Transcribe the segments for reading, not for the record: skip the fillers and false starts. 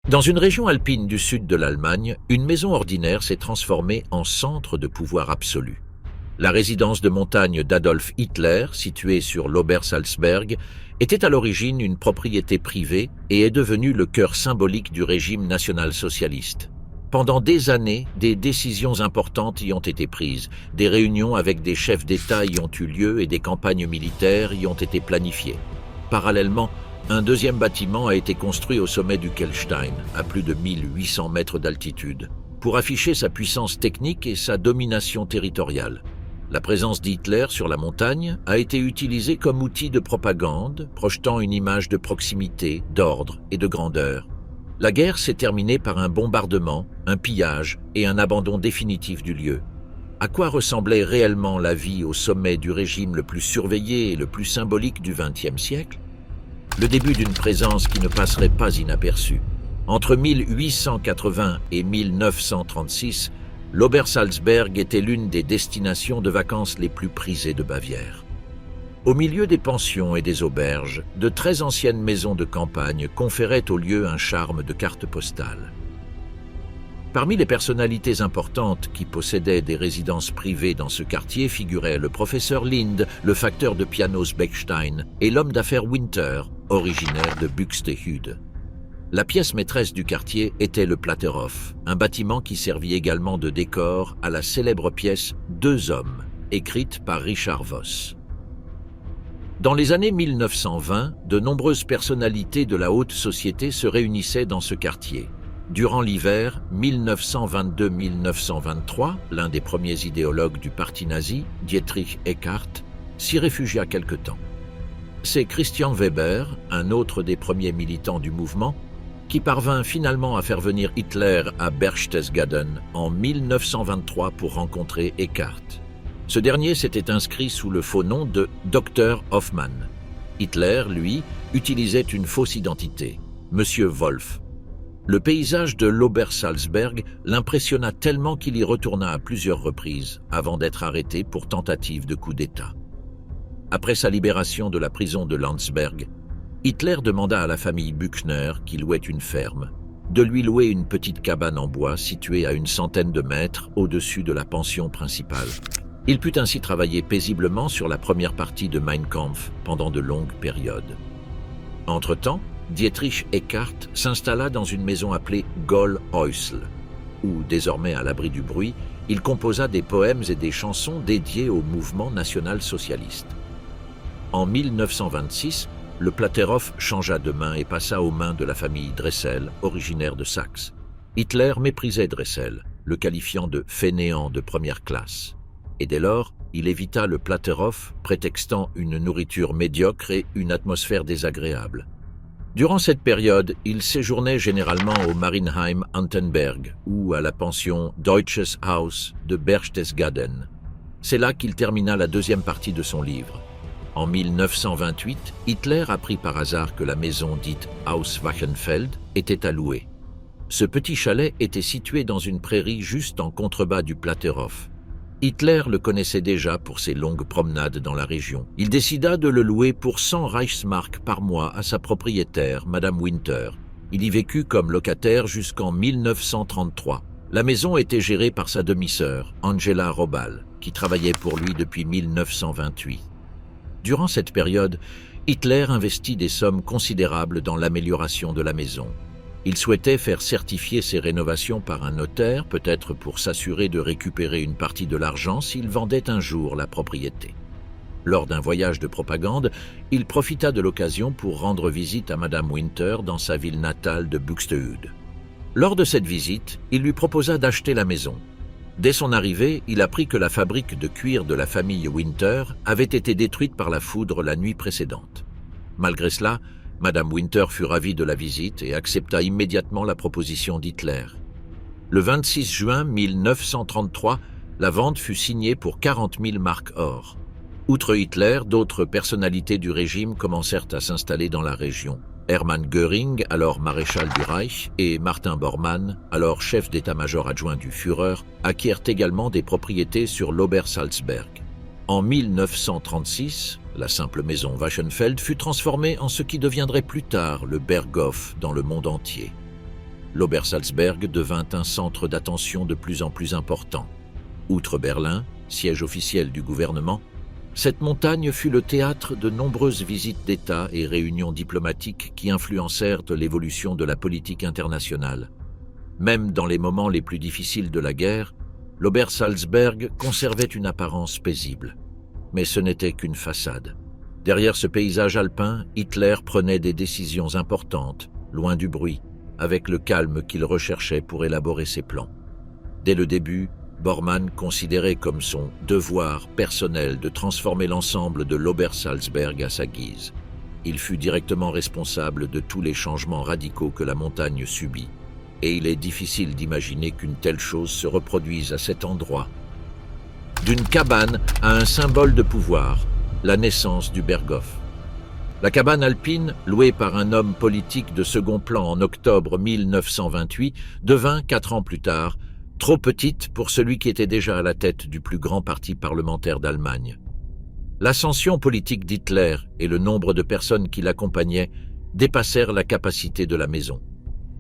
Dans une région alpine du sud de l'Allemagne, une maison ordinaire s'est transformée en centre de pouvoir absolu. La résidence de montagne d'Adolf Hitler, située sur l'Obersalzberg, était à l'origine une propriété privée et est devenue le cœur symbolique du régime national-socialiste. Pendant des années, des décisions importantes y ont été prises, des réunions avec des chefs d'État y ont eu lieu et des campagnes militaires y ont été planifiées. Parallèlement, un deuxième bâtiment a été construit au sommet du Kelstein, à plus de 1800 mètres d'altitude, pour afficher sa puissance technique et sa domination territoriale. La présence d'Hitler sur la montagne a été utilisée comme outil de propagande, projetant une image de proximité, d'ordre et de grandeur. La guerre s'est terminée par un bombardement, un pillage et un abandon définitif du lieu. À quoi ressemblait réellement la vie au sommet du régime le plus surveillé et le plus symbolique du XXe siècle? Le début d'une présence qui ne passerait pas inaperçue. Entre 1880 et 1936, l'Obersalzberg était l'une des destinations de vacances les plus prisées de Bavière. Au milieu des pensions et des auberges, de très anciennes maisons de campagne conféraient au lieu un charme de carte postale. Parmi les personnalités importantes qui possédaient des résidences privées dans ce quartier figuraient le professeur Lind, le facteur de pianos Bechstein et l'homme d'affaires Winter, originaire de Buxtehude. La pièce maîtresse du quartier était le Platterhof, un bâtiment qui servit également de décor à la célèbre pièce Deux hommes, écrite par Richard Voss. Dans les années 1920, de nombreuses personnalités de la haute société se réunissaient dans ce quartier. Durant l'hiver 1922-1923, l'un des premiers idéologues du parti nazi, Dietrich Eckart, s'y réfugia quelque temps. C'est Christian Weber, un autre des premiers militants du mouvement, qui parvint finalement à faire venir Hitler à Berchtesgaden en 1923 pour rencontrer Eckart. Ce dernier s'était inscrit sous le faux nom de Dr Hoffmann. Hitler, lui, utilisait une fausse identité, Monsieur Wolf. Le paysage de l'Obersalzberg l'impressionna tellement qu'il y retourna à plusieurs reprises avant d'être arrêté pour tentative de coup d'État. Après sa libération de la prison de Landsberg, Hitler demanda à la famille Büchner, qui louait une ferme, de lui louer une petite cabane en bois située à une centaine de mètres au-dessus de la pension principale. Il put ainsi travailler paisiblement sur la première partie de Mein Kampf pendant de longues périodes. Entre-temps, Dietrich Eckart s'installa dans une maison appelée Gollhäusl, où, désormais à l'abri du bruit, il composa des poèmes et des chansons dédiés au mouvement national-socialiste. En 1926, le Platterhof changea de main et passa aux mains de la famille Dressel, originaire de Saxe. Hitler méprisait Dressel, le qualifiant de fainéant de première classe. Et dès lors, il évita le Platterhof, prétextant une nourriture médiocre et une atmosphère désagréable. Durant cette période, il séjournait généralement au Marienheim Antenberg ou à la pension Deutsches Haus de Berchtesgaden. C'est là qu'il termina la deuxième partie de son livre. En 1928, Hitler apprit par hasard que la maison dite Haus Wachenfeld était à louer. Ce petit chalet était situé dans une prairie juste en contrebas du Platterhof. Hitler le connaissait déjà pour ses longues promenades dans la région. Il décida de le louer pour 100 Reichsmark par mois à sa propriétaire, Madame Winter. Il y vécut comme locataire jusqu'en 1933. La maison était gérée par sa demi-sœur, Angela Robal, qui travaillait pour lui depuis 1928. Durant cette période, Hitler investit des sommes considérables dans l'amélioration de la maison. Il souhaitait faire certifier ses rénovations par un notaire, peut-être pour s'assurer de récupérer une partie de l'argent s'il vendait un jour la propriété. Lors d'un voyage de propagande, il profita de l'occasion pour rendre visite à Madame Winter dans sa ville natale de Buxtehude. Lors de cette visite, il lui proposa d'acheter la maison. Dès son arrivée, il apprit que la fabrique de cuir de la famille Winter avait été détruite par la foudre la nuit précédente. Malgré cela, Madame Winter fut ravie de la visite et accepta immédiatement la proposition d'Hitler. Le 26 juin 1933, la vente fut signée pour 40 000 marks or. Outre Hitler, d'autres personnalités du régime commencèrent à s'installer dans la région. Hermann Göring, alors maréchal du Reich, et Martin Bormann, alors chef d'état-major adjoint du Führer, acquièrent également des propriétés sur l'Obersalzberg. En 1936, la simple maison Wachenfeld fut transformée en ce qui deviendrait plus tard le Berghof dans le monde entier. l'Obersalzberg devint un centre d'attention de plus en plus important. Outre Berlin, siège officiel du gouvernement, cette montagne fut le théâtre de nombreuses visites d'État et réunions diplomatiques qui influencèrent l'évolution de la politique internationale. Même dans les moments les plus difficiles de la guerre, l'Obersalzberg conservait une apparence paisible. Mais ce n'était qu'une façade. Derrière ce paysage alpin, Hitler prenait des décisions importantes, loin du bruit, avec le calme qu'il recherchait pour élaborer ses plans. Dès le début, Bormann considérait comme son devoir personnel de transformer l'ensemble de l'Obersalzberg à sa guise. Il fut directement responsable de tous les changements radicaux que la montagne subit, et il est difficile d'imaginer qu'une telle chose se reproduise à cet endroit. D'une cabane à un symbole de pouvoir, la naissance du Berghof. La cabane alpine, louée par un homme politique de second plan en octobre 1928, devint, 4 ans plus tard, trop petite pour celui qui était déjà à la tête du plus grand parti parlementaire d'Allemagne. L'ascension politique d'Hitler et le nombre de personnes qui l'accompagnaient dépassèrent la capacité de la maison.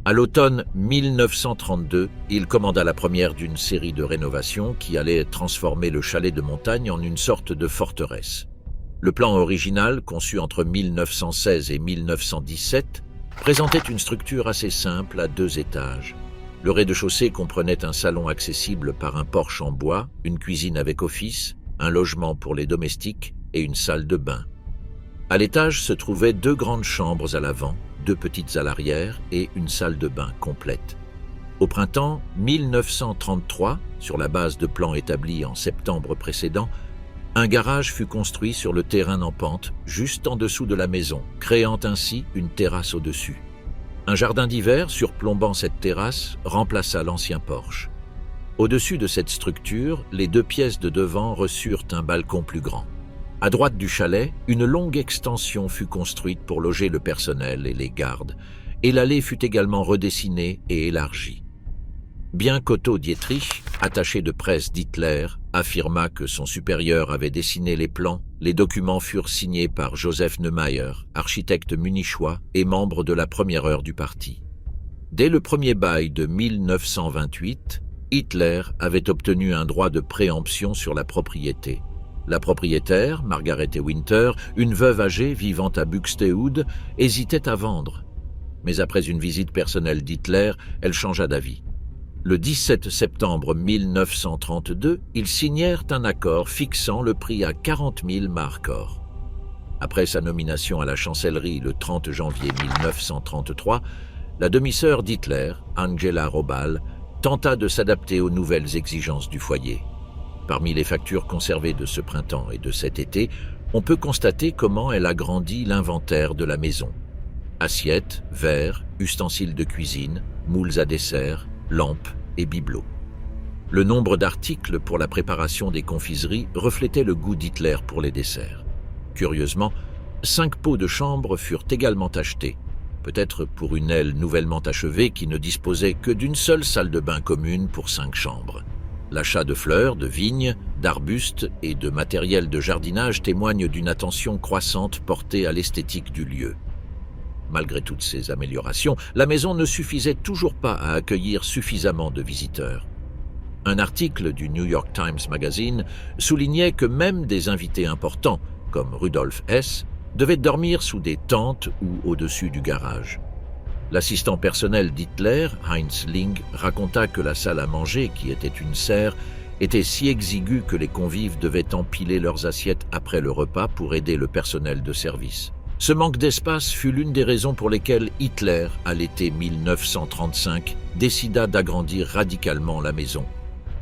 À l'automne 1932, il commanda la première d'une série de rénovations qui allaient transformer le chalet de montagne en une sorte de forteresse. Le plan original, conçu entre 1916 et 1917, présentait une structure assez simple à 2 étages. Le rez-de-chaussée comprenait un salon accessible par un porche en bois, une cuisine avec office, un logement pour les domestiques et une salle de bain. À l'étage se trouvaient 2 grandes chambres à l'avant, 2 petites à l'arrière et une salle de bain complète. Au printemps 1933, sur la base de plans établis en septembre précédent, un garage fut construit sur le terrain en pente, juste en dessous de la maison, créant ainsi une terrasse au-dessus. Un jardin d'hiver surplombant cette terrasse remplaça l'ancien porche. Au-dessus de cette structure, les 2 pièces de devant reçurent un balcon plus grand. À droite du chalet, une longue extension fut construite pour loger le personnel et les gardes, et l'allée fut également redessinée et élargie. Bien qu'Otto Dietrich, attaché de presse d'Hitler, affirma que son supérieur avait dessiné les plans, les documents furent signés par Joseph Neumayer, architecte munichois et membre de la première heure du parti. Dès le premier bail de 1928, Hitler avait obtenu un droit de préemption sur la propriété. La propriétaire, Margaret Winter, une veuve âgée vivant à Buxtehude, hésitait à vendre. Mais après une visite personnelle d'Hitler, elle changea d'avis. Le 17 septembre 1932, ils signèrent un accord fixant le prix à 40 000 mark-or. Après sa nomination à la chancellerie le 30 janvier 1933, la demi-sœur d'Hitler, Angela Robal, tenta de s'adapter aux nouvelles exigences du foyer. Parmi les factures conservées de ce printemps et de cet été, on peut constater comment elle agrandit l'inventaire de la maison. Assiettes, verres, ustensiles de cuisine, moules à dessert, lampes et bibelots. Le nombre d'articles pour la préparation des confiseries reflétait le goût d'Hitler pour les desserts. Curieusement, 5 pots de chambre furent également achetés, peut-être pour une aile nouvellement achevée qui ne disposait que d'une seule salle de bain commune pour 5 chambres. L'achat de fleurs, de vignes, d'arbustes et de matériel de jardinage témoigne d'une attention croissante portée à l'esthétique du lieu. Malgré toutes ces améliorations, la maison ne suffisait toujours pas à accueillir suffisamment de visiteurs. Un article du New York Times Magazine soulignait que même des invités importants, comme Rudolf Hess, devaient dormir sous des tentes ou au-dessus du garage. L'assistant personnel d'Hitler, Heinz Ling, raconta que la salle à manger, qui était une serre, était si exiguë que les convives devaient empiler leurs assiettes après le repas pour aider le personnel de service. Ce manque d'espace fut l'une des raisons pour lesquelles Hitler, à l'été 1935, décida d'agrandir radicalement la maison.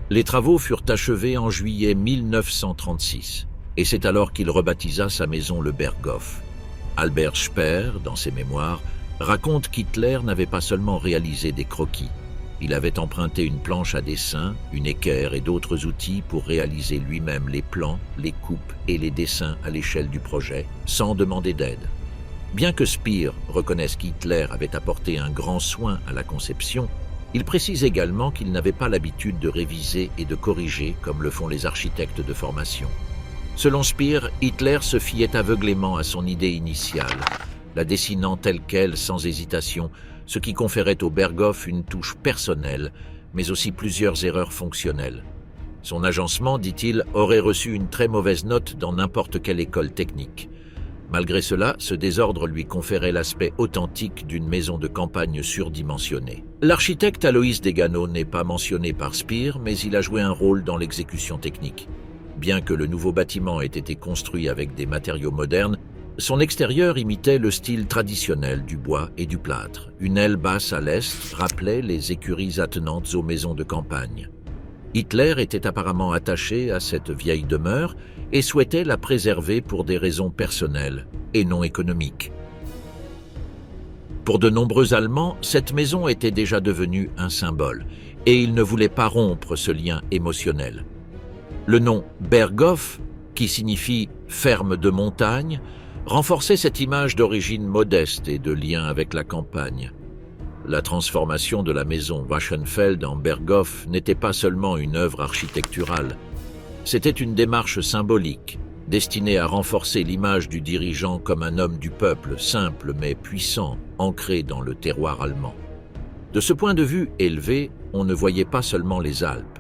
Les travaux furent achevés en juillet 1936, et c'est alors qu'il rebaptisa sa maison le Berghof. Albert Speer, dans ses mémoires, raconte qu'Hitler n'avait pas seulement réalisé des croquis. Il avait emprunté une planche à dessin, une équerre et d'autres outils pour réaliser lui-même les plans, les coupes et les dessins à l'échelle du projet, sans demander d'aide. Bien que Speer reconnaisse qu'Hitler avait apporté un grand soin à la conception, il précise également qu'il n'avait pas l'habitude de réviser et de corriger comme le font les architectes de formation. Selon Speer, Hitler se fiait aveuglément à son idée initiale. la dessinant telle quelle sans hésitation, ce qui conférait au Berghoff une touche personnelle, mais aussi plusieurs erreurs fonctionnelles. Son agencement, dit-il, aurait reçu une très mauvaise note dans n'importe quelle école technique. Malgré cela, ce désordre lui conférait l'aspect authentique d'une maison de campagne surdimensionnée. L'architecte Aloïs Degano n'est pas mentionné par Speer, mais il a joué un rôle dans l'exécution technique. Bien que le nouveau bâtiment ait été construit avec des matériaux modernes, son extérieur imitait le style traditionnel du bois et du plâtre. Une aile basse à l'est rappelait les écuries attenantes aux maisons de campagne. Hitler était apparemment attaché à cette vieille demeure et souhaitait la préserver pour des raisons personnelles et non économiques. Pour de nombreux Allemands, cette maison était déjà devenue un symbole, et ils ne voulaient pas rompre ce lien émotionnel. Le nom Berghof, qui signifie « ferme de montagne », renforçait cette image d'origine modeste et de lien avec la campagne. La transformation de la maison Wachenfeld en Berghof n'était pas seulement une œuvre architecturale, c'était une démarche symbolique, destinée à renforcer l'image du dirigeant comme un homme du peuple, simple mais puissant, ancré dans le terroir allemand. De ce point de vue élevé, on ne voyait pas seulement les Alpes.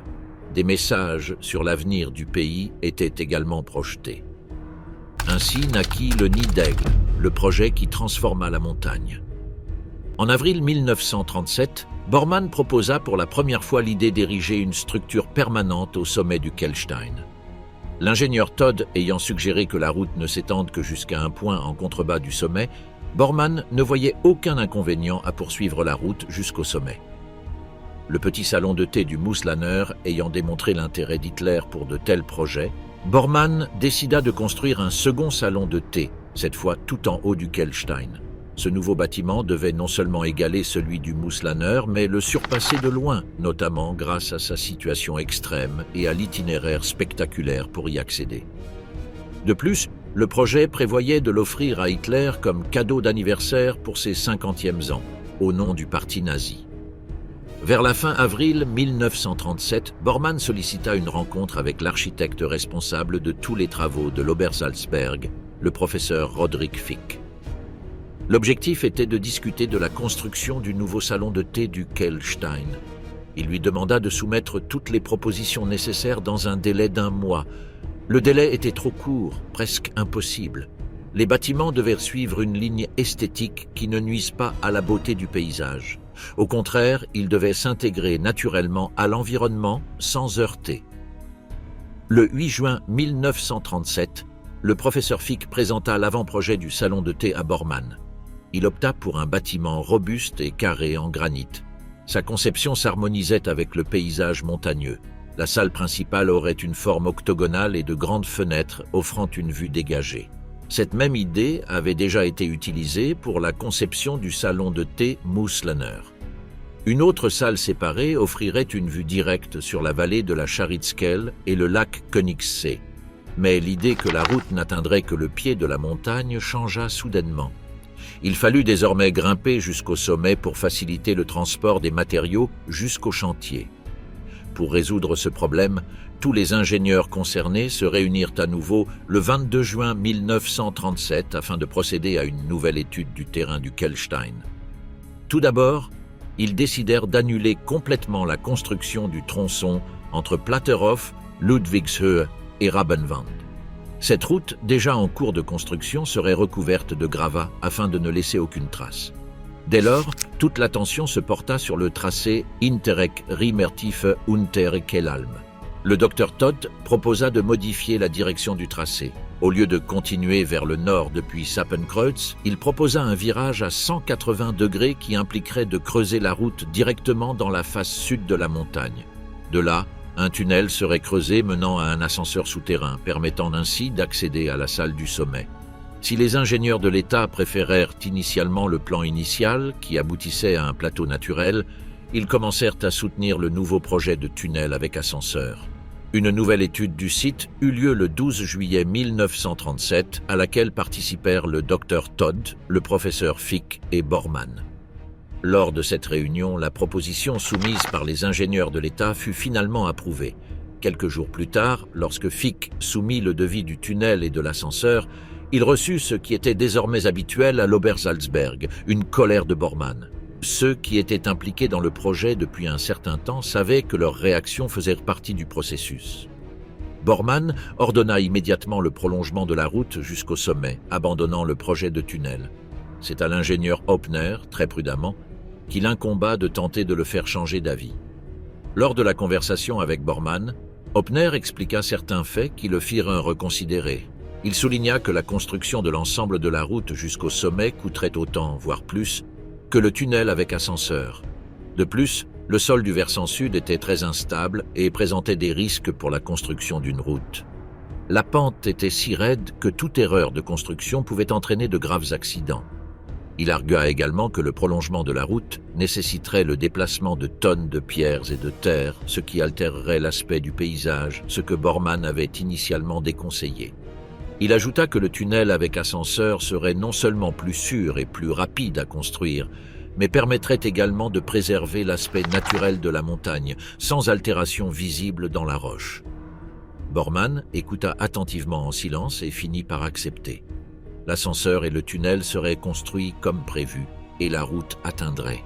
Des messages sur l'avenir du pays étaient également projetés. Ainsi naquit le Nid d'Aigle, le projet qui transforma la montagne. En avril 1937, Bormann proposa pour la première fois l'idée d'ériger une structure permanente au sommet du Kehlstein. L'ingénieur Todd ayant suggéré que la route ne s'étende que jusqu'à un point en contrebas du sommet, Bormann ne voyait aucun inconvénient à poursuivre la route jusqu'au sommet. Le petit salon de thé du Mousslaner ayant démontré l'intérêt d'Hitler pour de tels projets, Bormann décida de construire un second salon de thé, cette fois tout en haut du Kehlstein. Ce nouveau bâtiment devait non seulement égaler celui du Mousslaner, mais le surpasser de loin, notamment grâce à sa situation extrême et à l'itinéraire spectaculaire pour y accéder. De plus, le projet prévoyait de l'offrir à Hitler comme cadeau d'anniversaire pour ses 50e ans, au nom du parti nazi. Vers la fin avril 1937, Bormann sollicita une rencontre avec l'architecte responsable de tous les travaux de l'Obersalzberg, le professeur Roderick Fick. L'objectif était de discuter de la construction du nouveau salon de thé du Kehlstein. Il lui demanda de soumettre toutes les propositions nécessaires dans un délai d'1 mois. Le délai était trop court, presque impossible. Les bâtiments devaient suivre une ligne esthétique qui ne nuise pas à la beauté du paysage. Au contraire, ils devaient s'intégrer naturellement à l'environnement sans heurter. Le 8 juin 1937, le professeur Fick présenta l'avant-projet du salon de thé à Bormann. Il opta pour un bâtiment robuste et carré en granit. Sa conception s'harmonisait avec le paysage montagneux. La salle principale aurait une forme octogonale et de grandes fenêtres offrant une vue dégagée. Cette même idée avait déjà été utilisée pour la conception du salon de thé Mousslaner. Une autre salle séparée offrirait une vue directe sur la vallée de la Scharitzkel et le lac Königssee. Mais l'idée que la route n'atteindrait que le pied de la montagne changea soudainement. Il fallut désormais grimper jusqu'au sommet pour faciliter le transport des matériaux jusqu'au chantier. Pour résoudre ce problème, tous les ingénieurs concernés se réunirent à nouveau le 22 juin 1937 afin de procéder à une nouvelle étude du terrain du Kehlstein. Tout d'abord, ils décidèrent d'annuler complètement la construction du tronçon entre Platterhof, Ludwigshöhe et Rabenwand. Cette route, déjà en cours de construction, serait recouverte de gravats afin de ne laisser aucune trace. Dès lors, toute l'attention se porta sur le tracé Hintereck-Riemertiefe Untere Kellalm. Le docteur Todd proposa de modifier la direction du tracé. Au lieu de continuer vers le nord depuis Sappenkreuz, il proposa un virage à 180 degrés qui impliquerait de creuser la route directement dans la face sud de la montagne. De là, un tunnel serait creusé menant à un ascenseur souterrain, permettant ainsi d'accéder à la salle du sommet. Si les ingénieurs de l'État préférèrent initialement le plan initial, qui aboutissait à un plateau naturel, ils commencèrent à soutenir le nouveau projet de tunnel avec ascenseur. Une nouvelle étude du site eut lieu le 12 juillet 1937, à laquelle participèrent le docteur Todd, le professeur Fick et Bormann. Lors de cette réunion, la proposition soumise par les ingénieurs de l'État fut finalement approuvée. Quelques jours plus tard, lorsque Fick soumit le devis du tunnel et de l'ascenseur, Il reçut ce qui était désormais habituel à l'Obersalzberg, une colère de Bormann. Ceux qui étaient impliqués dans le projet depuis un certain temps savaient que leur réaction faisait partie du processus. Bormann ordonna immédiatement le prolongement de la route jusqu'au sommet, abandonnant le projet de tunnel. C'est à l'ingénieur Hoppner, très prudemment, qu'il incomba de tenter de le faire changer d'avis. Lors de la conversation avec Bormann, Hoppner expliqua certains faits qui le firent reconsidérer. Il souligna que la construction de l'ensemble de la route jusqu'au sommet coûterait autant, voire plus, que le tunnel avec ascenseur. De plus, le sol du versant sud était très instable et présentait des risques pour la construction d'une route. La pente était si raide que toute erreur de construction pouvait entraîner de graves accidents. Il argua également que le prolongement de la route nécessiterait le déplacement de tonnes de pierres et de terre, ce qui altérerait l'aspect du paysage, ce que Bormann avait initialement déconseillé. Il ajouta que le tunnel avec ascenseur serait non seulement plus sûr et plus rapide à construire, mais permettrait également de préserver l'aspect naturel de la montagne, sans altération visible dans la roche. Bormann écouta attentivement en silence et finit par accepter. L'ascenseur et le tunnel seraient construits comme prévu, et la route atteindrait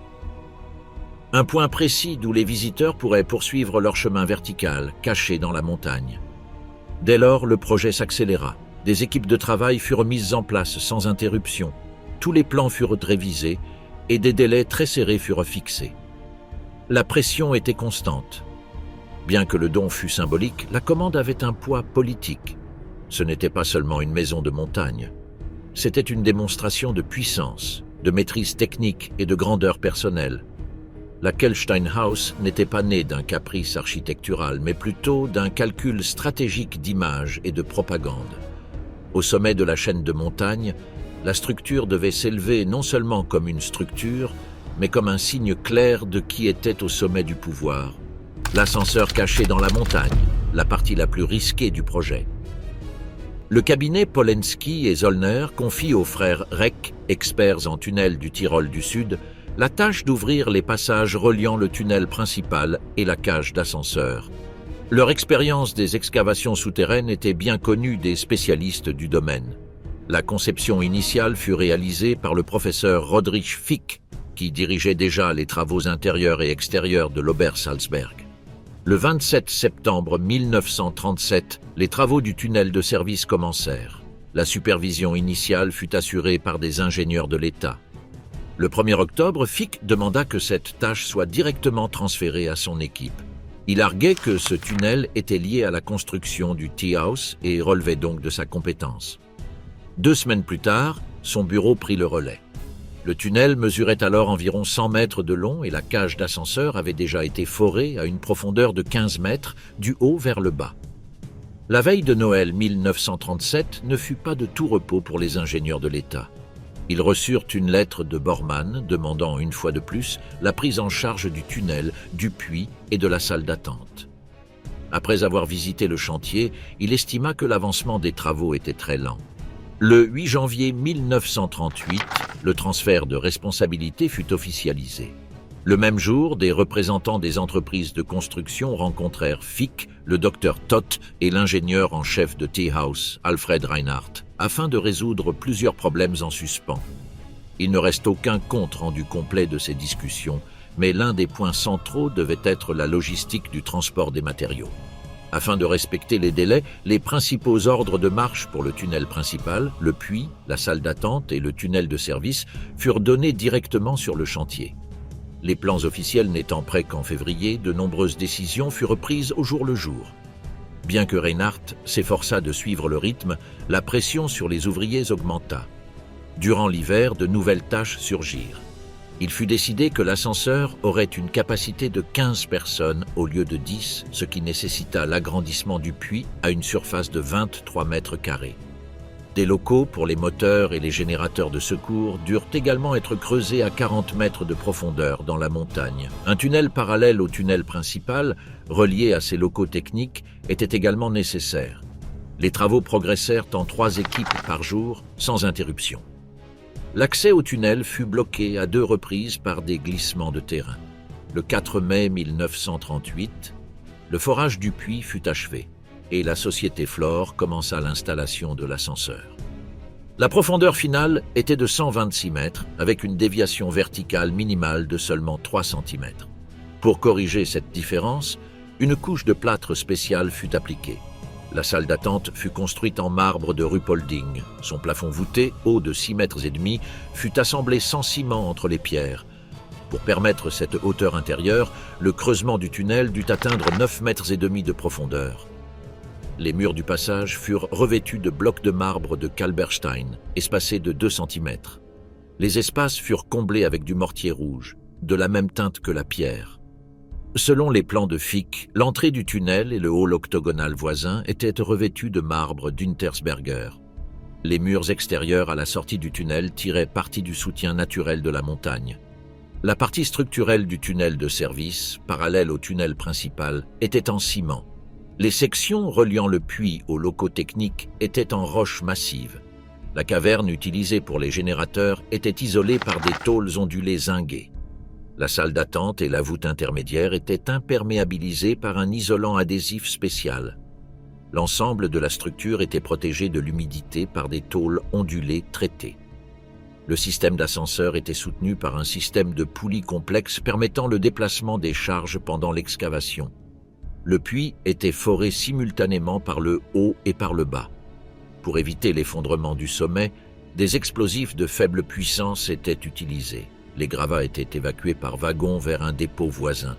un point précis d'où les visiteurs pourraient poursuivre leur chemin vertical, caché dans la montagne. Dès lors, le projet s'accéléra. Des équipes de travail furent mises en place sans interruption. Tous les plans furent révisés et des délais très serrés furent fixés. La pression était constante. Bien que le don fût symbolique, la commande avait un poids politique. Ce n'était pas seulement une maison de montagne. C'était une démonstration de puissance, de maîtrise technique et de grandeur personnelle. La Kelsteinhaus n'était pas née d'un caprice architectural, mais plutôt d'un calcul stratégique d'image et de propagande. Au sommet de la chaîne de montagnes, la structure devait s'élever non seulement comme une structure, mais comme un signe clair de qui était au sommet du pouvoir. L'ascenseur caché dans la montagne, la partie la plus risquée du projet. Le cabinet Polensky et Zollner confie aux frères Reck, experts en tunnel du Tyrol du Sud, la tâche d'ouvrir les passages reliant le tunnel principal et la cage d'ascenseur. Leur expérience des excavations souterraines était bien connue des spécialistes du domaine. La conception initiale fut réalisée par le professeur Roderich Fick, qui dirigeait déjà les travaux intérieurs et extérieurs de l'Obersalzberg. Le 27 septembre 1937, les travaux du tunnel de service commencèrent. La supervision initiale fut assurée par des ingénieurs de l'État. Le 1er octobre, Fick demanda que cette tâche soit directement transférée à son équipe. Il arguait que ce tunnel était lié à la construction du T-House et relevait donc de sa compétence. 2 semaines plus tard, son bureau prit le relais. Le tunnel mesurait alors environ 100 mètres de long et la cage d'ascenseur avait déjà été forée à une profondeur de 15 mètres, du haut vers le bas. La veille de Noël 1937 ne fut pas de tout repos pour les ingénieurs de l'État. Ils reçurent une lettre de Bormann demandant une fois de plus la prise en charge du tunnel, du puits et de la salle d'attente. Après avoir visité le chantier, il estima que l'avancement des travaux était très lent. Le 8 janvier 1938, le transfert de responsabilité fut officialisé. Le même jour, des représentants des entreprises de construction rencontrèrent Fick, le docteur Todt et l'ingénieur en chef de T-House, Alfred Reinhardt, afin de résoudre plusieurs problèmes en suspens. Il ne reste aucun compte rendu complet de ces discussions, mais l'un des points centraux devait être la logistique du transport des matériaux. Afin de respecter les délais, les principaux ordres de marche pour le tunnel principal, le puits, la salle d'attente et le tunnel de service furent donnés directement sur le chantier. Les plans officiels n'étant prêts qu'en février, de nombreuses décisions furent prises au jour le jour. Bien que Reinhardt s'efforça de suivre le rythme, la pression sur les ouvriers augmenta. Durant l'hiver, de nouvelles tâches surgirent. Il fut décidé que l'ascenseur aurait une capacité de 15 personnes au lieu de 10, ce qui nécessita l'agrandissement du puits à une surface de 23 mètres carrés. Des locaux pour les moteurs et les générateurs de secours durent également être creusés à 40 mètres de profondeur dans la montagne. Un tunnel parallèle au tunnel principal, relié à ces locaux techniques, était également nécessaire. Les travaux progressèrent en 3 équipes par jour, sans interruption. L'accès au tunnel fut bloqué à 2 reprises par des glissements de terrain. Le 4 mai 1938, le forage du puits fut achevé et la société Flore commença l'installation de l'ascenseur. La profondeur finale était de 126 mètres, avec une déviation verticale minimale de seulement 3 cm. Pour corriger cette différence, une couche de plâtre spécial fut appliquée. La salle d'attente fut construite en marbre de Ruhpolding. Son plafond voûté, haut de 6,5 mètres, fut assemblé sans ciment entre les pierres. Pour permettre cette hauteur intérieure, le creusement du tunnel dut atteindre 9,5 mètres de profondeur. Les murs du passage furent revêtus de blocs de marbre de Kalberstein, espacés de 2 cm. Les espaces furent comblés avec du mortier rouge, de la même teinte que la pierre. Selon les plans de Fick, l'entrée du tunnel et le hall octogonal voisin étaient revêtus de marbre d'Untersberger. Les murs extérieurs à la sortie du tunnel tiraient parti du soutien naturel de la montagne. La partie structurelle du tunnel de service, parallèle au tunnel principal, était en ciment. Les sections reliant le puits aux locaux techniques étaient en roche massive. La caverne utilisée pour les générateurs était isolée par des tôles ondulées zinguées. La salle d'attente et la voûte intermédiaire étaient imperméabilisées par un isolant adhésif spécial. L'ensemble de la structure était protégé de l'humidité par des tôles ondulées traitées. Le système d'ascenseur était soutenu par un système de poulies complexes permettant le déplacement des charges pendant l'excavation. Le puits était foré simultanément par le haut et par le bas. Pour éviter l'effondrement du sommet, des explosifs de faible puissance étaient utilisés. Les gravats étaient évacués par wagon vers un dépôt voisin.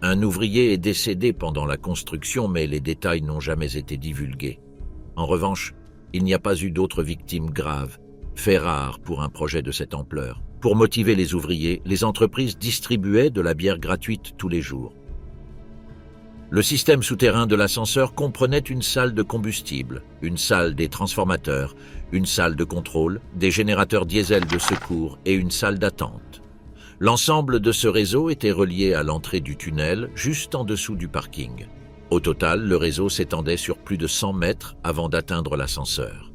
Un ouvrier est décédé pendant la construction, mais les détails n'ont jamais été divulgués. En revanche, il n'y a pas eu d'autres victimes graves, fait rare pour un projet de cette ampleur. Pour motiver les ouvriers, les entreprises distribuaient de la bière gratuite tous les jours. Le système souterrain de l'ascenseur comprenait une salle de combustible, une salle des transformateurs, une salle de contrôle, des générateurs diesel de secours et une salle d'attente. L'ensemble de ce réseau était relié à l'entrée du tunnel, juste en dessous du parking. Au total, le réseau s'étendait sur plus de 100 mètres avant d'atteindre l'ascenseur.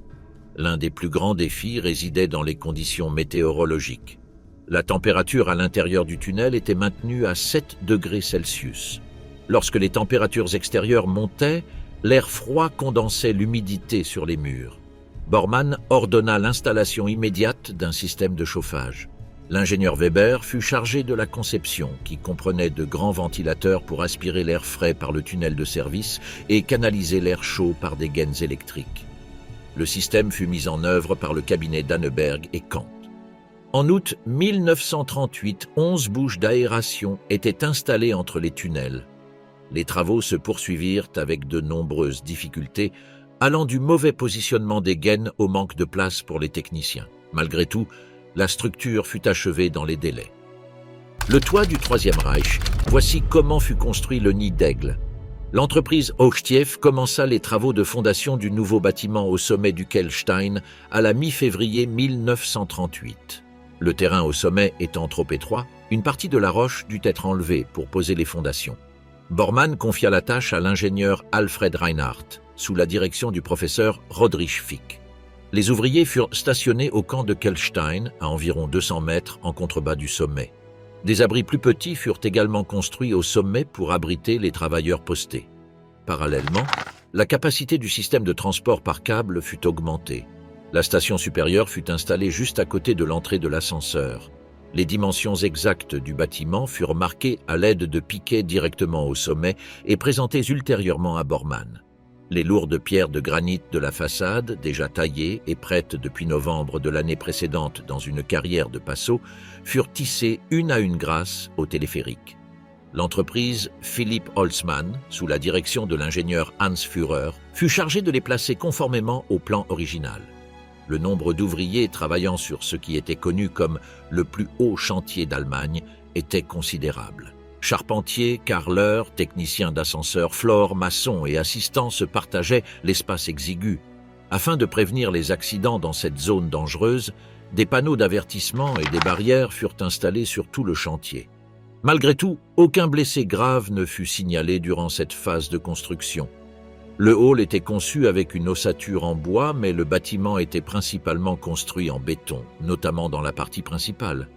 L'un des plus grands défis résidait dans les conditions météorologiques. La température à l'intérieur du tunnel était maintenue à 7 degrés Celsius. Lorsque les températures extérieures montaient, l'air froid condensait l'humidité sur les murs. Bormann ordonna l'installation immédiate d'un système de chauffage. L'ingénieur Weber fut chargé de la conception, qui comprenait de grands ventilateurs pour aspirer l'air frais par le tunnel de service et canaliser l'air chaud par des gaines électriques. Le système fut mis en œuvre par le cabinet Danneberg et Kant. En août 1938, 11 bouches d'aération étaient installées entre les tunnels. Les travaux se poursuivirent avec de nombreuses difficultés, allant du mauvais positionnement des gaines au manque de place pour les techniciens. Malgré tout, la structure fut achevée dans les délais. Le toit du Troisième Reich, voici comment fut construit le nid d'aigle. L'entreprise Hochtief commença les travaux de fondation du nouveau bâtiment au sommet du Kehlstein à la mi-février 1938. Le terrain au sommet étant trop étroit, une partie de la roche dut être enlevée pour poser les fondations. Bormann confia la tâche à l'ingénieur Alfred Reinhardt, sous la direction du professeur Roderich Fick. Les ouvriers furent stationnés au camp de Kehlstein, à environ 200 mètres en contrebas du sommet. Des abris plus petits furent également construits au sommet pour abriter les travailleurs postés. Parallèlement, la capacité du système de transport par câble fut augmentée. La station supérieure fut installée juste à côté de l'entrée de l'ascenseur. Les dimensions exactes du bâtiment furent marquées à l'aide de piquets directement au sommet et présentées ultérieurement à Bormann. Les lourdes pierres de granit de la façade, déjà taillées et prêtes depuis novembre de l'année précédente dans une carrière de Passau, furent tissées une à une grâce au téléphérique. L'entreprise Philipp Holzmann, sous la direction de l'ingénieur Hans Führer, fut chargée de les placer conformément au plan original. Le nombre d'ouvriers travaillant sur ce qui était connu comme le plus haut chantier d'Allemagne était considérable. Charpentiers, carreleurs, techniciens d'ascenseurs, flores, maçons et assistants se partageaient l'espace exigu. Afin de prévenir les accidents dans cette zone dangereuse, des panneaux d'avertissement et des barrières furent installés sur tout le chantier. Malgré tout, aucun blessé grave ne fut signalé durant cette phase de construction. Le hall était conçu avec une ossature en bois, mais le bâtiment était principalement construit en béton, notamment dans la partie principale.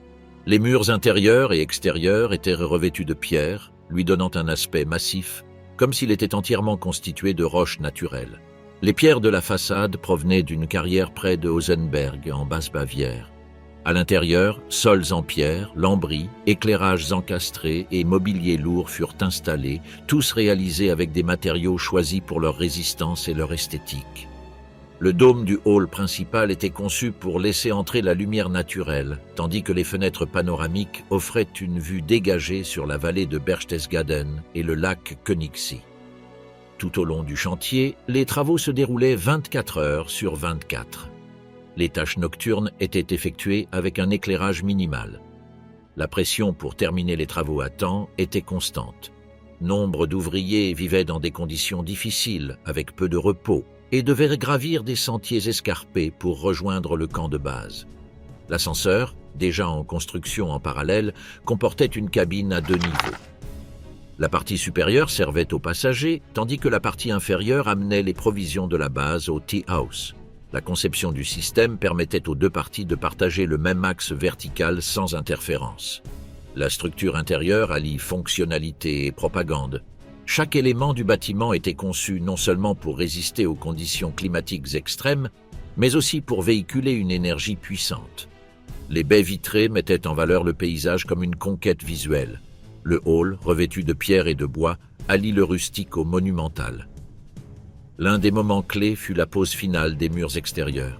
Les murs intérieurs et extérieurs étaient revêtus de pierre, lui donnant un aspect massif, comme s'il était entièrement constitué de roches naturelles. Les pierres de la façade provenaient d'une carrière près de Hosenberg, en Basse-Bavière. À l'intérieur, sols en pierre, lambris, éclairages encastrés et mobilier lourd furent installés, tous réalisés avec des matériaux choisis pour leur résistance et leur esthétique. Le dôme du hall principal était conçu pour laisser entrer la lumière naturelle, tandis que les fenêtres panoramiques offraient une vue dégagée sur la vallée de Berchtesgaden et le lac Königssee. Tout au long du chantier, les travaux se déroulaient 24 heures sur 24. Les tâches nocturnes étaient effectuées avec un éclairage minimal. La pression pour terminer les travaux à temps était constante. Nombre d'ouvriers vivaient dans des conditions difficiles, avec peu de repos, et devaient gravir des sentiers escarpés pour rejoindre le camp de base. L'ascenseur, déjà en construction en parallèle, comportait une cabine à 2 niveaux. La partie supérieure servait aux passagers, tandis que la partie inférieure amenait les provisions de la base au tea house. La conception du système permettait aux deux parties de partager le même axe vertical sans interférence. La structure intérieure allie fonctionnalité et propagande. Chaque élément du bâtiment était conçu non seulement pour résister aux conditions climatiques extrêmes, mais aussi pour véhiculer une énergie puissante. Les baies vitrées mettaient en valeur le paysage comme une conquête visuelle. Le hall, revêtu de pierre et de bois, allie le rustique au monumental. L'un des moments clés fut la pose finale des murs extérieurs.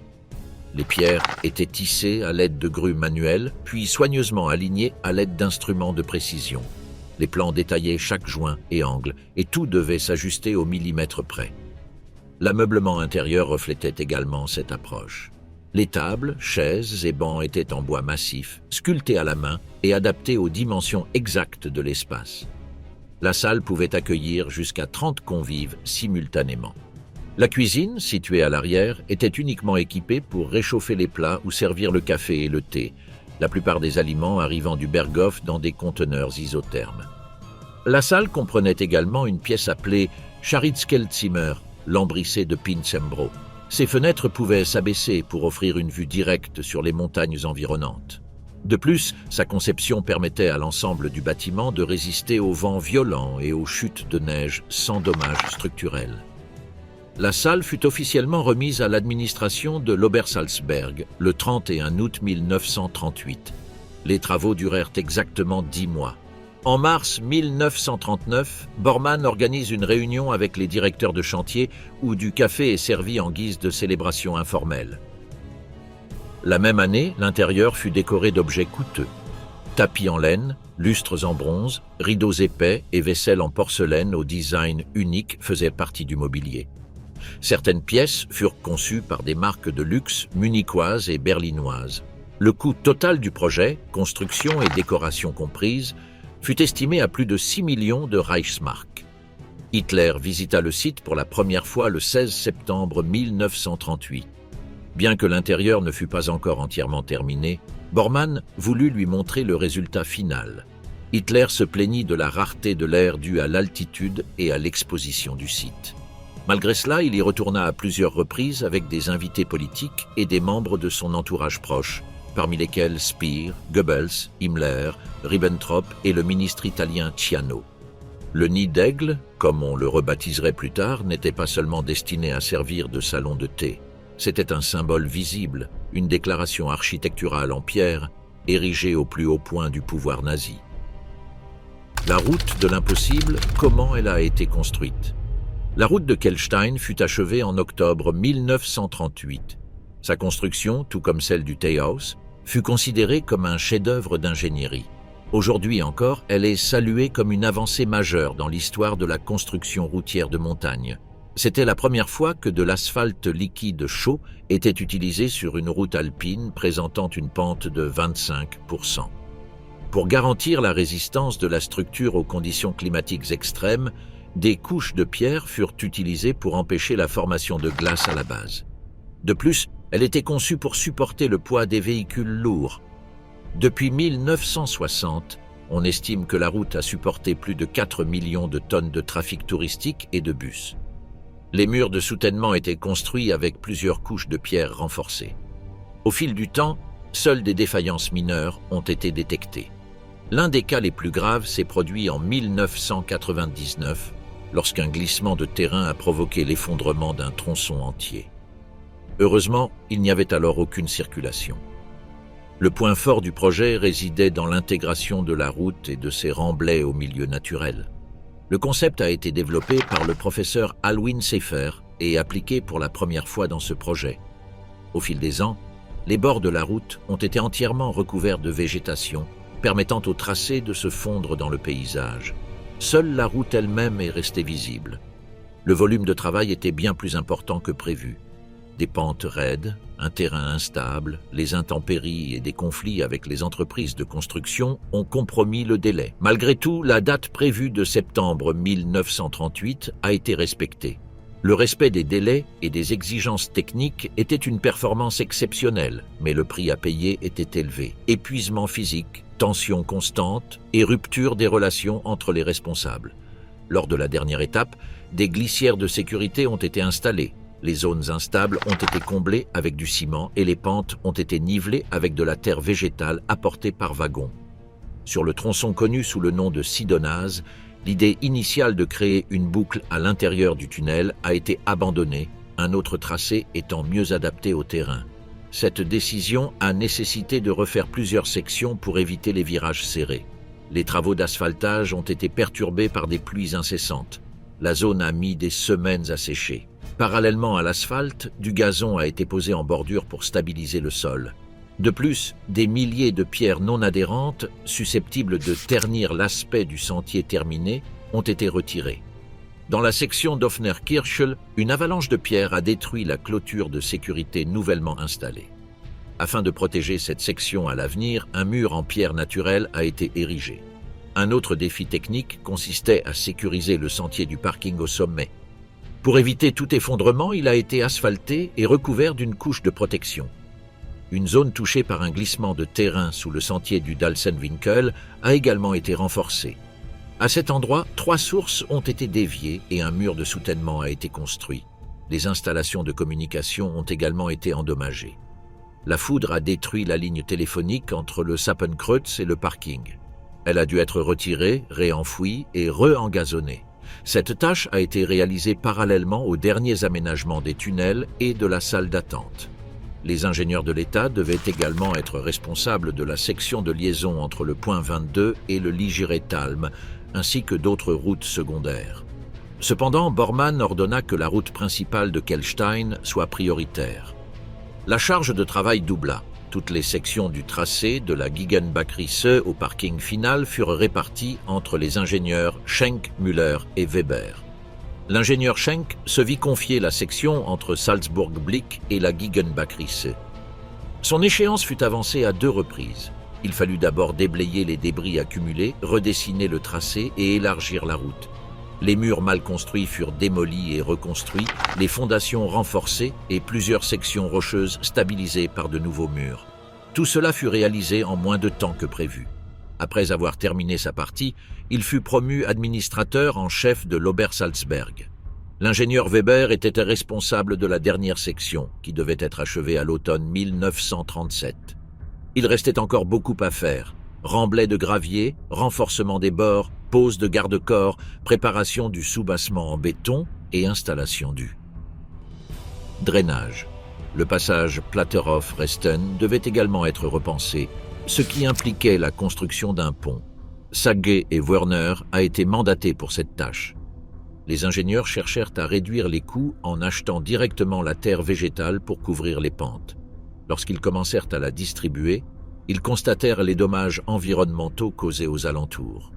Les pierres étaient tissées à l'aide de grues manuelles, puis soigneusement alignées à l'aide d'instruments de précision. Les plans détaillaient chaque joint et angle, et tout devait s'ajuster au millimètre près. L'ameublement intérieur reflétait également cette approche. Les tables, chaises et bancs étaient en bois massif, sculptés à la main et adaptés aux dimensions exactes de l'espace. La salle pouvait accueillir jusqu'à 30 convives simultanément. La cuisine, située à l'arrière, était uniquement équipée pour réchauffer les plats ou servir le café et le thé, la plupart des aliments arrivant du Berghof dans des conteneurs isothermes. La salle comprenait également une pièce appelée Scharitzkelzimmer, lambrissée de Pinzembro. Ses fenêtres pouvaient s'abaisser pour offrir une vue directe sur les montagnes environnantes. De plus, sa conception permettait à l'ensemble du bâtiment de résister aux vents violents et aux chutes de neige sans dommages structurels. La salle fut officiellement remise à l'administration de l'Obersalzberg le 31 août 1938. Les travaux durèrent exactement 10 mois. En mars 1939, Bormann organise une réunion avec les directeurs de chantier où du café est servi en guise de célébration informelle. La même année, l'intérieur fut décoré d'objets coûteux. Tapis en laine, lustres en bronze, rideaux épais et vaisselle en porcelaine au design unique faisaient partie du mobilier. Certaines pièces furent conçues par des marques de luxe munichoises et berlinoises. Le coût total du projet, construction et décoration comprises, fut estimé à plus de 6 millions de Reichsmark. Hitler visita le site pour la première fois le 16 septembre 1938. Bien que l'intérieur ne fût pas encore entièrement terminé, Bormann voulut lui montrer le résultat final. Hitler se plaignit de la rareté de l'air due à l'altitude et à l'exposition du site. Malgré cela, il y retourna à plusieurs reprises avec des invités politiques et des membres de son entourage proche, parmi lesquels Speer, Goebbels, Himmler, Ribbentrop et le ministre italien Ciano. Le nid d'aigle, comme on le rebaptiserait plus tard, n'était pas seulement destiné à servir de salon de thé. C'était un symbole visible, une déclaration architecturale en pierre, érigée au plus haut point du pouvoir nazi. La route de l'impossible, comment elle a été construite? La route de Kelstein fut achevée en octobre 1938. Sa construction, tout comme celle du Tea House, fut considérée comme un chef-d'œuvre d'ingénierie. Aujourd'hui encore, elle est saluée comme une avancée majeure dans l'histoire de la construction routière de montagne. C'était la première fois que de l'asphalte liquide chaud était utilisé sur une route alpine présentant une pente de 25%. Pour garantir la résistance de la structure aux conditions climatiques extrêmes, des couches de pierre furent utilisées pour empêcher la formation de glace à la base. De plus, elle était conçue pour supporter le poids des véhicules lourds. Depuis 1960, on estime que la route a supporté plus de 4 millions de tonnes de trafic touristique et de bus. Les murs de soutènement étaient construits avec plusieurs couches de pierre renforcées. Au fil du temps, seules des défaillances mineures ont été détectées. L'un des cas les plus graves s'est produit en 1999, lorsqu'un glissement de terrain a provoqué l'effondrement d'un tronçon entier. Heureusement, il n'y avait alors aucune circulation. Le point fort du projet résidait dans l'intégration de la route et de ses remblais au milieu naturel. Le concept a été développé par le professeur Alwyn Seifer et appliqué pour la première fois dans ce projet. Au fil des ans, les bords de la route ont été entièrement recouverts de végétation, permettant au tracé de se fondre dans le paysage. Seule la route elle-même est restée visible. Le volume de travail était bien plus important que prévu. Des pentes raides, un terrain instable, les intempéries et des conflits avec les entreprises de construction ont compromis le délai. Malgré tout, la date prévue de septembre 1938 a été respectée. Le respect des délais et des exigences techniques était une performance exceptionnelle, mais le prix à payer était élevé. Épuisement physique, tension constante et rupture des relations entre les responsables. Lors de la dernière étape, des glissières de sécurité ont été installées. Les zones instables ont été comblées avec du ciment et les pentes ont été nivelées avec de la terre végétale apportée par wagon. Sur le tronçon connu sous le nom de Sidonase, l'idée initiale de créer une boucle à l'intérieur du tunnel a été abandonnée, un autre tracé étant mieux adapté au terrain. Cette décision a nécessité de refaire plusieurs sections pour éviter les virages serrés. Les travaux d'asphaltage ont été perturbés par des pluies incessantes. La zone a mis des semaines à sécher. Parallèlement à l'asphalte, du gazon a été posé en bordure pour stabiliser le sol. De plus, des milliers de pierres non adhérentes, susceptibles de ternir l'aspect du sentier terminé, ont été retirées. Dans la section d'Offner-Kirchel, une avalanche de pierres a détruit la clôture de sécurité nouvellement installée. Afin de protéger cette section à l'avenir, un mur en pierre naturelle a été érigé. Un autre défi technique consistait à sécuriser le sentier du parking au sommet. Pour éviter tout effondrement, il a été asphalté et recouvert d'une couche de protection. Une zone touchée par un glissement de terrain sous le sentier du Dalsenwinkel a également été renforcée. À cet endroit, 3 sources ont été déviées et un mur de soutènement a été construit. Les installations de communication ont également été endommagées. La foudre a détruit la ligne téléphonique entre le Sappenkreuz et le parking. Elle a dû être retirée, réenfouie et re-engazonnée. Cette tâche a été réalisée parallèlement aux derniers aménagements des tunnels et de la salle d'attente. Les ingénieurs de l'État devaient également être responsables de la section de liaison entre le point 22 et le Ligiretalm, ainsi que d'autres routes secondaires. Cependant, Bormann ordonna que la route principale de Kelstein soit prioritaire. La charge de travail doubla. Toutes les sections du tracé de la Giggenbachriesse au parking final furent réparties entre les ingénieurs Schenk, Müller et Weber. L'ingénieur Schenk se vit confier la section entre Salzburg-Blick et la Giggenbachriesse. Son échéance fut avancée à 2 reprises. Il fallut d'abord déblayer les débris accumulés, redessiner le tracé et élargir la route. Les murs mal construits furent démolis et reconstruits, les fondations renforcées et plusieurs sections rocheuses stabilisées par de nouveaux murs. Tout cela fut réalisé en moins de temps que prévu. Après avoir terminé sa partie, il fut promu administrateur en chef de l'Obersalzberg. L'ingénieur Weber était responsable de la dernière section, qui devait être achevée à l'automne 1937. Il restait encore beaucoup à faire. Remblai de gravier, renforcement des bords, pose de garde-corps, préparation du soubassement en béton et installation du drainage. Le passage Platterhof-Resten devait également être repensé, ce qui impliquait la construction d'un pont. Sage et Werner a été mandaté pour cette tâche. Les ingénieurs cherchèrent à réduire les coûts en achetant directement la terre végétale pour couvrir les pentes. Lorsqu'ils commencèrent à la distribuer, ils constatèrent les dommages environnementaux causés aux alentours.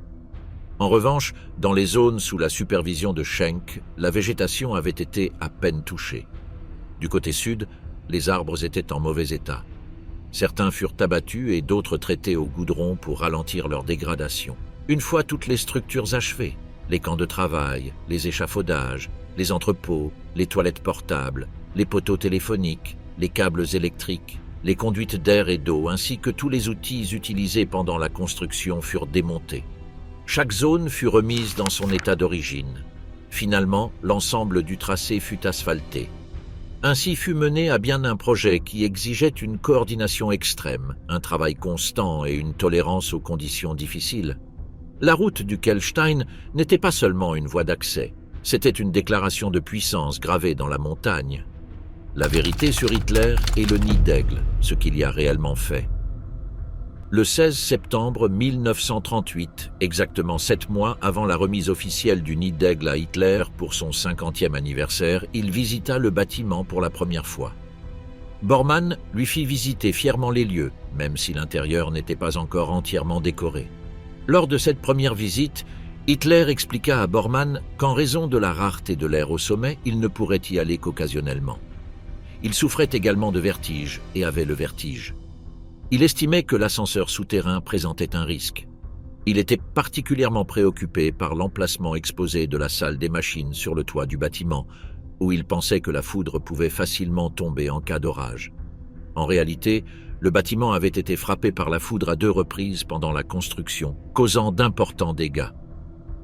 En revanche, dans les zones sous la supervision de Schenk, la végétation avait été à peine touchée. Du côté sud, les arbres étaient en mauvais état. Certains furent abattus et d'autres traités au goudron pour ralentir leur dégradation. Une fois toutes les structures achevées, les camps de travail, les échafaudages, les entrepôts, les toilettes portables, les poteaux téléphoniques, les câbles électriques, les conduites d'air et d'eau ainsi que tous les outils utilisés pendant la construction furent démontés. Chaque zone fut remise dans son état d'origine. Finalement, l'ensemble du tracé fut asphalté. Ainsi fut mené à bien un projet qui exigeait une coordination extrême, un travail constant et une tolérance aux conditions difficiles. La route du Kelstein n'était pas seulement une voie d'accès, C'était une déclaration de puissance gravée dans la montagne. La vérité sur Hitler est le nid d'aigle, ce qu'il y a réellement fait. Le 16 septembre 1938, exactement 7 mois avant la remise officielle du nid d'aigle à Hitler pour son 50e anniversaire, il visita le bâtiment pour la première fois. Bormann lui fit visiter fièrement les lieux, même si l'intérieur n'était pas encore entièrement décoré. Lors de cette première visite, Hitler expliqua à Bormann qu'en raison de la rareté de l'air au sommet, il ne pourrait y aller qu'occasionnellement. Il souffrait également de vertige et avait le vertige. Il estimait que l'ascenseur souterrain présentait un risque. Il était particulièrement préoccupé par l'emplacement exposé de la salle des machines sur le toit du bâtiment, où il pensait que la foudre pouvait facilement tomber en cas d'orage. En réalité, le bâtiment avait été frappé par la foudre à 2 reprises pendant la construction, causant d'importants dégâts.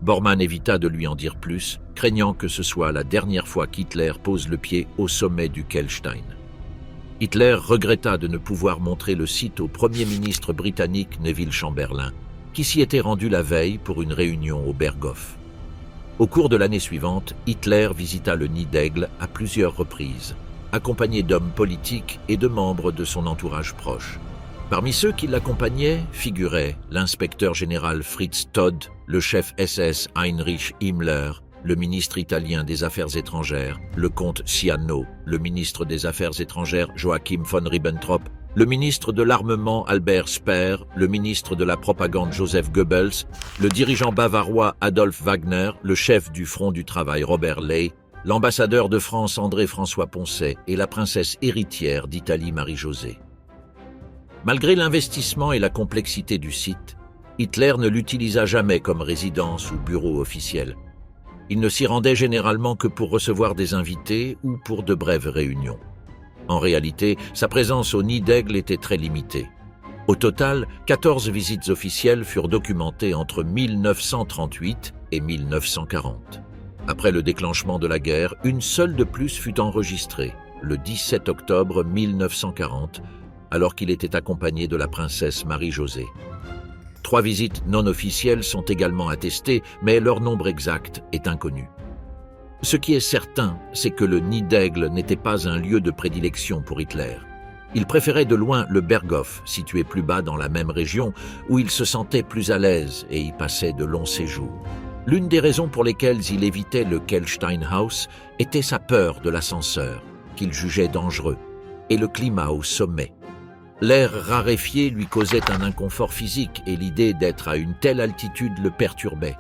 Bormann évita de lui en dire plus, craignant que ce soit la dernière fois qu'Hitler pose le pied au sommet du Kelstein. Hitler regretta de ne pouvoir montrer le site au Premier ministre britannique Neville Chamberlain, qui s'y était rendu la veille pour une réunion au Berghof. Au cours de l'année suivante, Hitler visita le nid d'aigle à plusieurs reprises, accompagné d'hommes politiques et de membres de son entourage proche. Parmi ceux qui l'accompagnaient figuraient l'inspecteur général Fritz Todt, le chef SS Heinrich Himmler, le ministre italien des Affaires étrangères, le comte Ciano, le ministre des Affaires étrangères Joachim von Ribbentrop, le ministre de l'Armement Albert Speer, le ministre de la Propagande Joseph Goebbels, le dirigeant bavarois Adolf Wagner, le chef du Front du Travail Robert Ley, l'ambassadeur de France André-François Poncet et la princesse héritière d'Italie Marie-Josée. Malgré l'investissement et la complexité du site, Hitler ne l'utilisa jamais comme résidence ou bureau officiel. Il ne s'y rendait généralement que pour recevoir des invités ou pour de brèves réunions. En réalité, sa présence au nid d'aigle était très limitée. Au total, 14 visites officielles furent documentées entre 1938 et 1940. Après le déclenchement de la guerre, une seule de plus fut enregistrée, le 17 octobre 1940, alors qu'il était accompagné de la princesse Marie-Josée. 3 visites non officielles sont également attestées, mais leur nombre exact est inconnu. Ce qui est certain, c'est que le nid d'aigle n'était pas un lieu de prédilection pour Hitler. Il préférait de loin le Berghof, situé plus bas dans la même région, où il se sentait plus à l'aise et y passait de longs séjours. L'une des raisons pour lesquelles il évitait le Kelsteinhaus était sa peur de l'ascenseur, qu'il jugeait dangereux, et le climat au sommet. L'air raréfié lui causait un inconfort physique et l'idée d'être à une telle altitude le perturbait.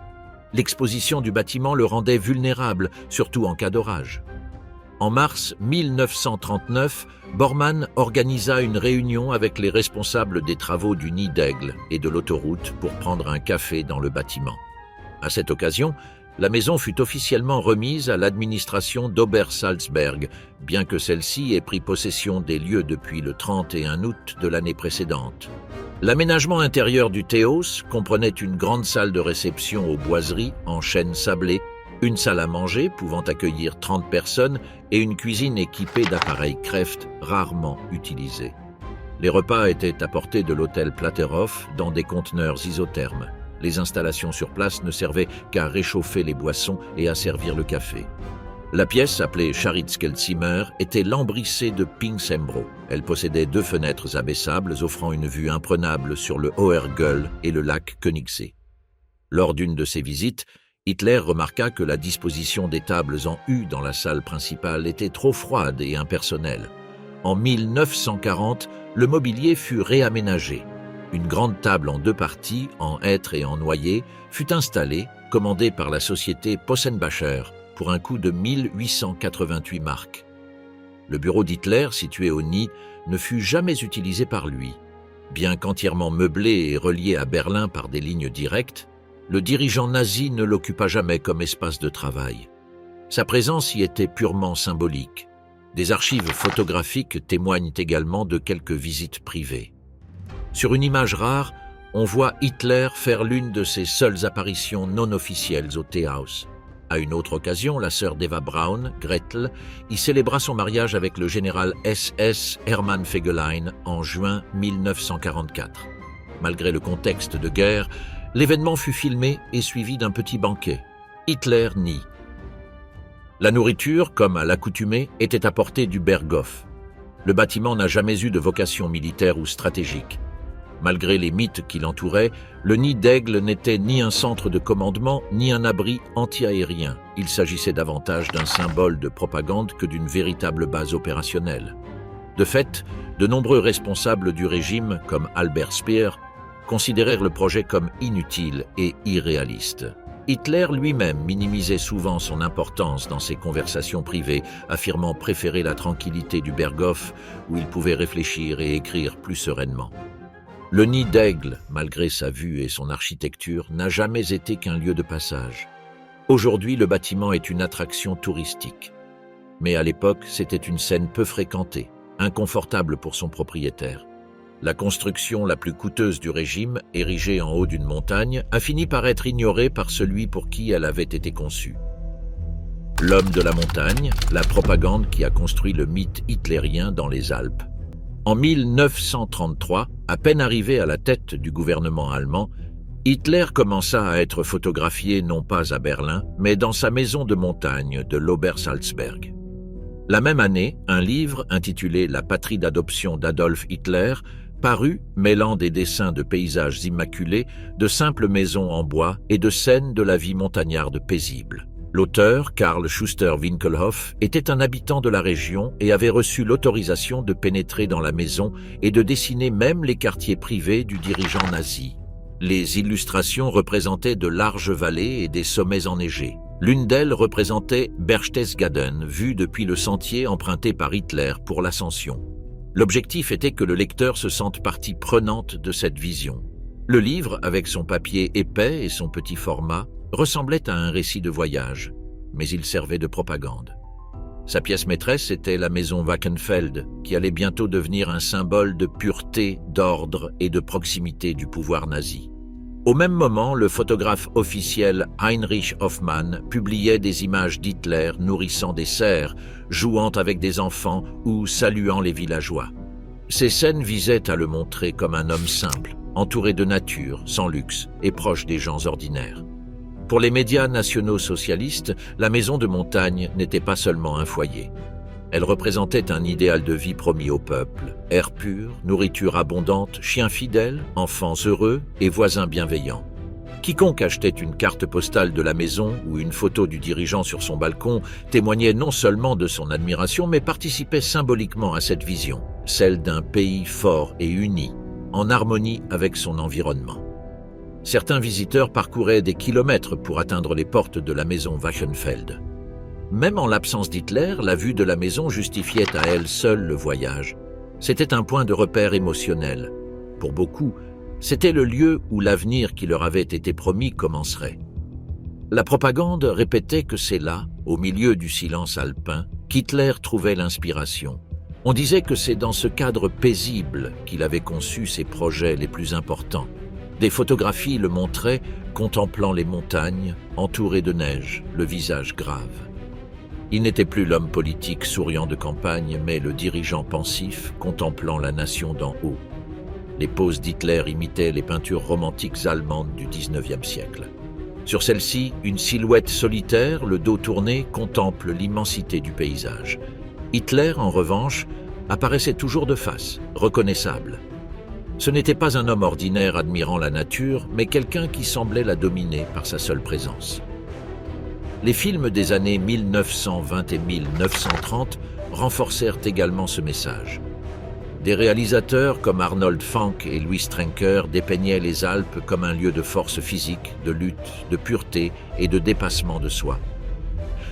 L'exposition du bâtiment le rendait vulnérable, surtout en cas d'orage. En mars 1939, Bormann organisa une réunion avec les responsables des travaux du nid d'aigle et de l'autoroute pour prendre un café dans le bâtiment. À cette occasion, la maison fut officiellement remise à l'administration d'Obersalzberg, bien que celle-ci ait pris possession des lieux depuis le 31 août de l'année précédente. L'aménagement intérieur du Théos comprenait une grande salle de réception aux boiseries en chêne sablé, une salle à manger pouvant accueillir 30 personnes et une cuisine équipée d'appareils Kreft rarement utilisés. Les repas étaient apportés de l'hôtel Platterhof dans des conteneurs isothermes. Les installations sur place ne servaient qu'à réchauffer les boissons et à servir le café. La pièce, appelée Scharitzkelzimmer, était lambrissée de Pinksembro. Elle possédait 2 fenêtres abaissables offrant une vue imprenable sur le Hohergöl et le lac Königssee. Lors d'une de ses visites, Hitler remarqua que la disposition des tables en U dans la salle principale était trop froide et impersonnelle. En 1940, le mobilier fut réaménagé. Une grande table en 2 parties, en hêtre et en noyer, fut installée, commandée par la société Possenbacher, pour un coût de 1888 marks. Le bureau d'Hitler, situé au nid, ne fut jamais utilisé par lui. Bien qu'entièrement meublé et relié à Berlin par des lignes directes, le dirigeant nazi ne l'occupa jamais comme espace de travail. Sa présence y était purement symbolique. Des archives photographiques témoignent également de quelques visites privées. Sur une image rare, on voit Hitler faire l'une de ses seules apparitions non officielles au Teehaus. À une autre occasion, la sœur d'Eva Braun, Gretel, y célébra son mariage avec le général SS Hermann Fegelein en juin 1944. Malgré le contexte de guerre, l'événement fut filmé et suivi d'un petit banquet. Hitler nie. La nourriture, comme à l'accoutumée, était apportée du Berghof. Le bâtiment n'a jamais eu de vocation militaire ou stratégique. Malgré les mythes qui l'entouraient, le nid d'Aigle n'était ni un centre de commandement, ni un abri anti-aérien. Il s'agissait davantage d'un symbole de propagande que d'une véritable base opérationnelle. De fait, de nombreux responsables du régime, comme Albert Speer, considérèrent le projet comme inutile et irréaliste. Hitler lui-même minimisait souvent son importance dans ses conversations privées, affirmant préférer la tranquillité du Berghof, où il pouvait réfléchir et écrire plus sereinement. Le nid d'Aigle, malgré sa vue et son architecture, n'a jamais été qu'un lieu de passage. Aujourd'hui, le bâtiment est une attraction touristique. Mais à l'époque, c'était une scène peu fréquentée, inconfortable pour son propriétaire. La construction la plus coûteuse du régime, érigée en haut d'une montagne, a fini par être ignorée par celui pour qui elle avait été conçue. L'homme de la montagne, la propagande qui a construit le mythe hitlérien dans les Alpes. En 1933, à peine arrivé à la tête du gouvernement allemand, Hitler commença à être photographié non pas à Berlin, mais dans sa maison de montagne de l'Obersalzberg. La même année, un livre intitulé « La patrie d'adoption d'Adolf Hitler » parut, mêlant des dessins de paysages immaculés, de simples maisons en bois et de scènes de la vie montagnarde paisible. L'auteur, Karl Schuster-Winkelhoff, était un habitant de la région et avait reçu l'autorisation de pénétrer dans la maison et de dessiner même les quartiers privés du dirigeant nazi. Les illustrations représentaient de larges vallées et des sommets enneigés. L'une d'elles représentait Berchtesgaden, vue depuis le sentier emprunté par Hitler pour l'ascension. L'objectif était que le lecteur se sente partie prenante de cette vision. Le livre, avec son papier épais et son petit format, ressemblait à un récit de voyage, mais il servait de propagande. Sa pièce maîtresse était la maison Wachenfeld, qui allait bientôt devenir un symbole de pureté, d'ordre et de proximité du pouvoir nazi. Au même moment, le photographe officiel Heinrich Hoffmann publiait des images d'Hitler nourrissant des cerfs, jouant avec des enfants ou saluant les villageois. Ces scènes visaient à le montrer comme un homme simple, entouré de nature, sans luxe et proche des gens ordinaires. Pour les médias nationaux socialistes, la maison de montagne n'était pas seulement un foyer. Elle représentait un idéal de vie promis au peuple. Air pur, nourriture abondante, chiens fidèles, enfants heureux et voisins bienveillants. Quiconque achetait une carte postale de la maison ou une photo du dirigeant sur son balcon témoignait non seulement de son admiration, mais participait symboliquement à cette vision, celle d'un pays fort et uni, en harmonie avec son environnement. Certains visiteurs parcouraient des kilomètres pour atteindre les portes de la maison Wachenfeld. Même en l'absence d'Hitler, la vue de la maison justifiait à elle seule le voyage. C'était un point de repère émotionnel. Pour beaucoup, c'était le lieu où l'avenir qui leur avait été promis commencerait. La propagande répétait que c'est là, au milieu du silence alpin, qu'Hitler trouvait l'inspiration. On disait que c'est dans ce cadre paisible qu'il avait conçu ses projets les plus importants. Des photographies le montraient, contemplant les montagnes, entouré de neige, le visage grave. Il n'était plus l'homme politique souriant de campagne, mais le dirigeant pensif, contemplant la nation d'en haut. Les poses d'Hitler imitaient les peintures romantiques allemandes du XIXe siècle. Sur celle-ci, une silhouette solitaire, le dos tourné, contemple l'immensité du paysage. Hitler, en revanche, apparaissait toujours de face, reconnaissable. Ce n'était pas un homme ordinaire admirant la nature, mais quelqu'un qui semblait la dominer par sa seule présence. Les films des années 1920 et 1930 renforcèrent également ce message. Des réalisateurs comme Arnold Fanck et Louis Strenker dépeignaient les Alpes comme un lieu de force physique, de lutte, de pureté et de dépassement de soi.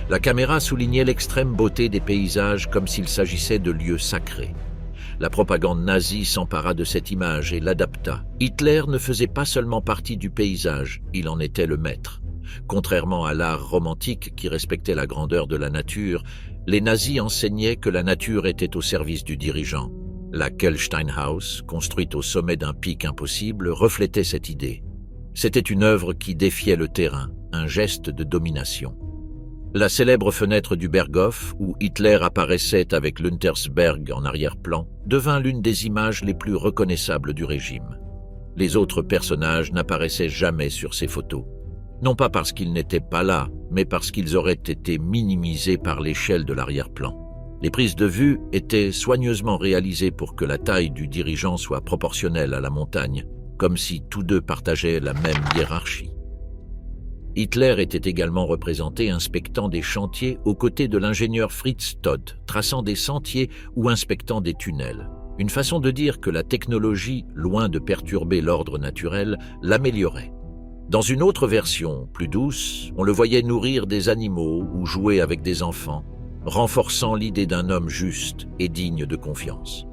La caméra soulignait l'extrême beauté des paysages comme s'il s'agissait de lieux sacrés. La propagande nazie s'empara de cette image et l'adapta. Hitler ne faisait pas seulement partie du paysage, il en était le maître. Contrairement à l'art romantique qui respectait la grandeur de la nature, les nazis enseignaient que la nature était au service du dirigeant. La Kellsteinhaus, construite au sommet d'un pic impossible, reflétait cette idée. C'était une œuvre qui défiait le terrain, un geste de domination. La célèbre fenêtre du Berghof, où Hitler apparaissait avec l'Untersberg en arrière-plan, devint l'une des images les plus reconnaissables du régime. Les autres personnages n'apparaissaient jamais sur ces photos. Non pas parce qu'ils n'étaient pas là, mais parce qu'ils auraient été minimisés par l'échelle de l'arrière-plan. Les prises de vue étaient soigneusement réalisées pour que la taille du dirigeant soit proportionnelle à la montagne, comme si tous deux partageaient la même hiérarchie. Hitler était également représenté inspectant des chantiers aux côtés de l'ingénieur Fritz Todt, traçant des sentiers ou inspectant des tunnels. Une façon de dire que la technologie, loin de perturber l'ordre naturel, l'améliorait. Dans une autre version, plus douce, on le voyait nourrir des animaux ou jouer avec des enfants, renforçant l'idée d'un homme juste et digne de confiance.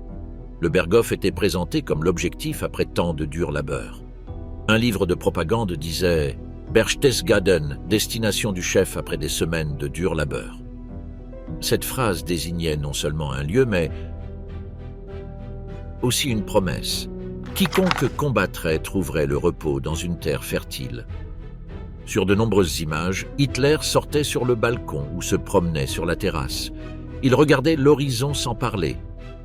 Le Berghof était présenté comme l'objectif après tant de dur labeur. Un livre de propagande disait « Berchtesgaden, destination du chef après des semaines de dur labeur ». Cette phrase désignait non seulement un lieu, mais aussi une promesse. Quiconque combattrait trouverait le repos dans une terre fertile. Sur de nombreuses images, Hitler sortait sur le balcon ou se promenait sur la terrasse. Il regardait l'horizon sans parler.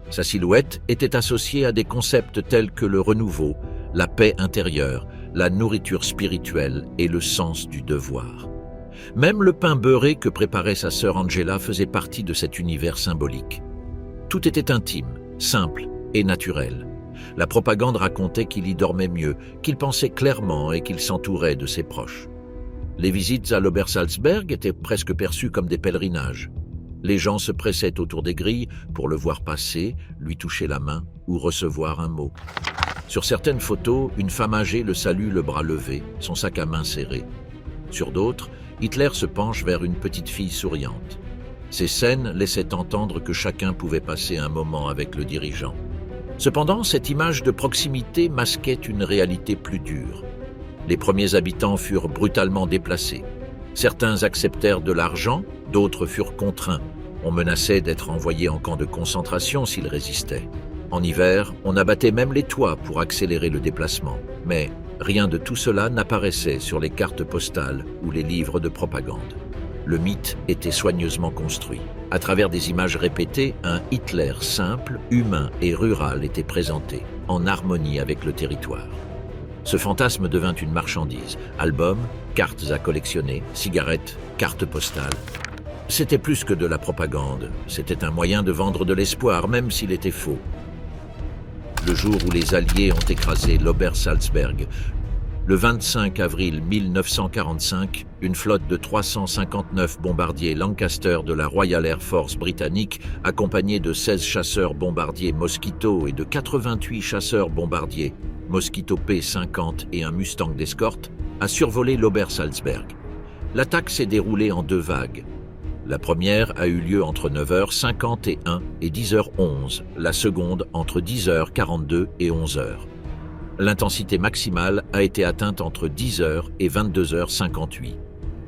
Sa silhouette était associée à des concepts tels que le renouveau, la paix intérieure, la nourriture spirituelle et le sens du devoir. Même le pain beurré que préparait sa sœur Angela faisait partie de cet univers symbolique. Tout était intime, simple et naturel. La propagande racontait qu'il y dormait mieux, qu'il pensait clairement et qu'il s'entourait de ses proches. Les visites à l'Obersalzberg étaient presque perçues comme des pèlerinages. Les gens se pressaient autour des grilles pour le voir passer, lui toucher la main ou recevoir un mot. Sur certaines photos, une femme âgée le salue le bras levé, son sac à main serré. Sur d'autres, Hitler se penche vers une petite fille souriante. Ces scènes laissaient entendre que chacun pouvait passer un moment avec le dirigeant. Cependant, cette image de proximité masquait une réalité plus dure. Les premiers habitants furent brutalement déplacés. Certains acceptèrent de l'argent, d'autres furent contraints. On menaçait d'être envoyés en camp de concentration s'ils résistaient. En hiver, on abattait même les toits pour accélérer le déplacement. Mais rien de tout cela n'apparaissait sur les cartes postales ou les livres de propagande. Le mythe était soigneusement construit. À travers des images répétées, un Hitler simple, humain et rural était présenté, en harmonie avec le territoire. Ce fantasme devint une marchandise. Albums, cartes à collectionner, cigarettes, cartes postales. C'était plus que de la propagande. C'était un moyen de vendre de l'espoir, même s'il était faux. Le jour où les Alliés ont écrasé l'Obersalzberg, le 25 avril 1945, une flotte de 359 bombardiers Lancaster de la Royal Air Force britannique, accompagnée de 16 chasseurs-bombardiers Mosquito et de 88 chasseurs-bombardiers Mosquito P-50 et un Mustang d'escorte, a survolé l'Obersalzberg. L'attaque s'est déroulée en 2 vagues. La première a eu lieu entre 9h51 et 10h11, la seconde entre 10h42 et 11h. L'intensité maximale a été atteinte entre 10h et 22h58.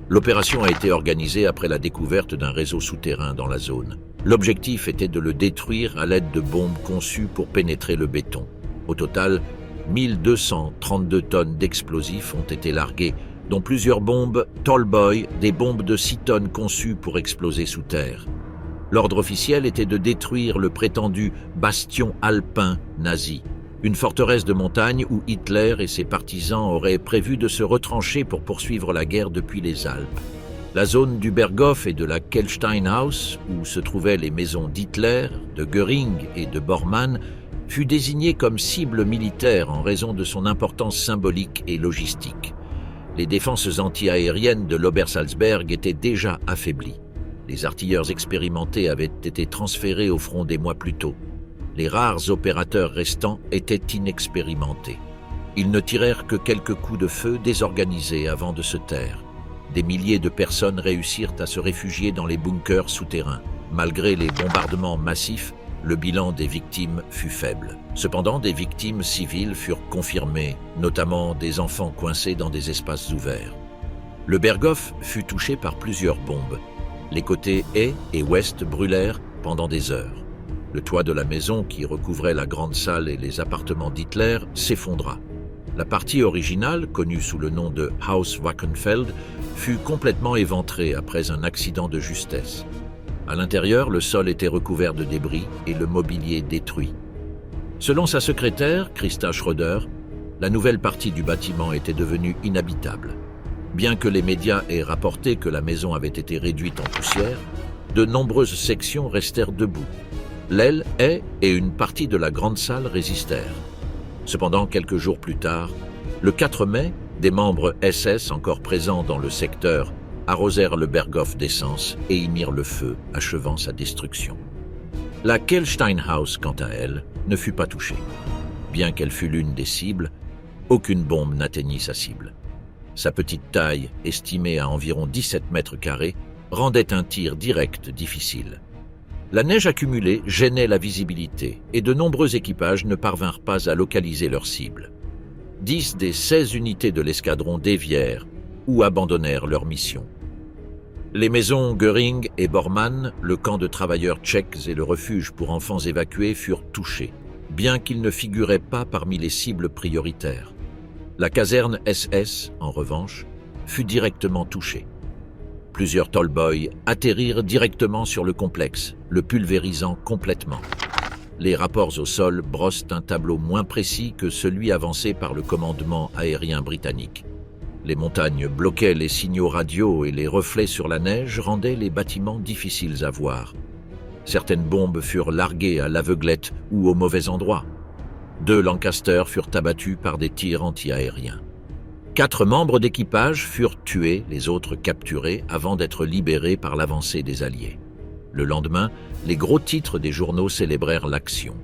L'opération a été organisée après la découverte d'un réseau souterrain dans la zone. L'objectif était de le détruire à l'aide de bombes conçues pour pénétrer le béton. Au total, 1232 tonnes d'explosifs ont été larguées, dont plusieurs bombes Tallboy, des bombes de 6 tonnes conçues pour exploser sous terre. L'ordre officiel était de détruire le prétendu bastion alpin nazi, une forteresse de montagne où Hitler et ses partisans auraient prévu de se retrancher pour poursuivre la guerre depuis les Alpes. La zone du Berghof et de la Kelsteinhaus, où se trouvaient les maisons d'Hitler, de Göring et de Bormann, fut désignée comme cible militaire en raison de son importance symbolique et logistique. Les défenses anti-aériennes de l'Obersalzberg étaient déjà affaiblies. Les artilleurs expérimentés avaient été transférés au front des mois plus tôt. Les rares opérateurs restants étaient inexpérimentés. Ils ne tirèrent que quelques coups de feu désorganisés avant de se taire. Des milliers de personnes réussirent à se réfugier dans les bunkers souterrains. Malgré les bombardements massifs, le bilan des victimes fut faible. Cependant, des victimes civiles furent confirmées, notamment des enfants coincés dans des espaces ouverts. Le Berghof fut touché par plusieurs bombes. Les côtés est et ouest brûlèrent pendant des heures. Le toit de la maison qui recouvrait la grande salle et les appartements d'Hitler s'effondra. La partie originale, connue sous le nom de Haus Wachenfeld, fut complètement éventrée après un accident de justesse. À l'intérieur, le sol était recouvert de débris et le mobilier détruit. Selon sa secrétaire, Christa Schröder, la nouvelle partie du bâtiment était devenue inhabitable. Bien que les médias aient rapporté que la maison avait été réduite en poussière, de nombreuses sections restèrent debout. L'aile, et une partie de la grande salle résistèrent. Cependant, quelques jours plus tard, le 4 mai, des membres SS encore présents dans le secteur arrosèrent le Berghof d'essence et y mirent le feu, achevant sa destruction. La Kehlsteinhaus, quant à elle, ne fut pas touchée. Bien qu'elle fût l'une des cibles, aucune bombe n'atteignit sa cible. Sa petite taille, estimée à environ 17 mètres carrés, rendait un tir direct difficile. La neige accumulée gênait la visibilité et de nombreux équipages ne parvinrent pas à localiser leur cible. 10 des 16 unités de l'escadron dévièrent ou abandonnèrent leur mission. Les maisons Göring et Bormann, le camp de travailleurs tchèques et le refuge pour enfants évacués furent touchés, bien qu'ils ne figuraient pas parmi les cibles prioritaires. La caserne SS, en revanche, fut directement touchée. Plusieurs tallboys atterrirent directement sur le complexe, le pulvérisant complètement. Les rapports au sol brossent un tableau moins précis que celui avancé par le commandement aérien britannique. Les montagnes bloquaient les signaux radio et les reflets sur la neige rendaient les bâtiments difficiles à voir. Certaines bombes furent larguées à l'aveuglette ou au mauvais endroit. 2 Lancaster furent abattus par des tirs anti-aériens. 4 membres d'équipage furent tués, les autres capturés avant d'être libérés par l'avancée des Alliés. Le lendemain, les gros titres des journaux célébrèrent l'action.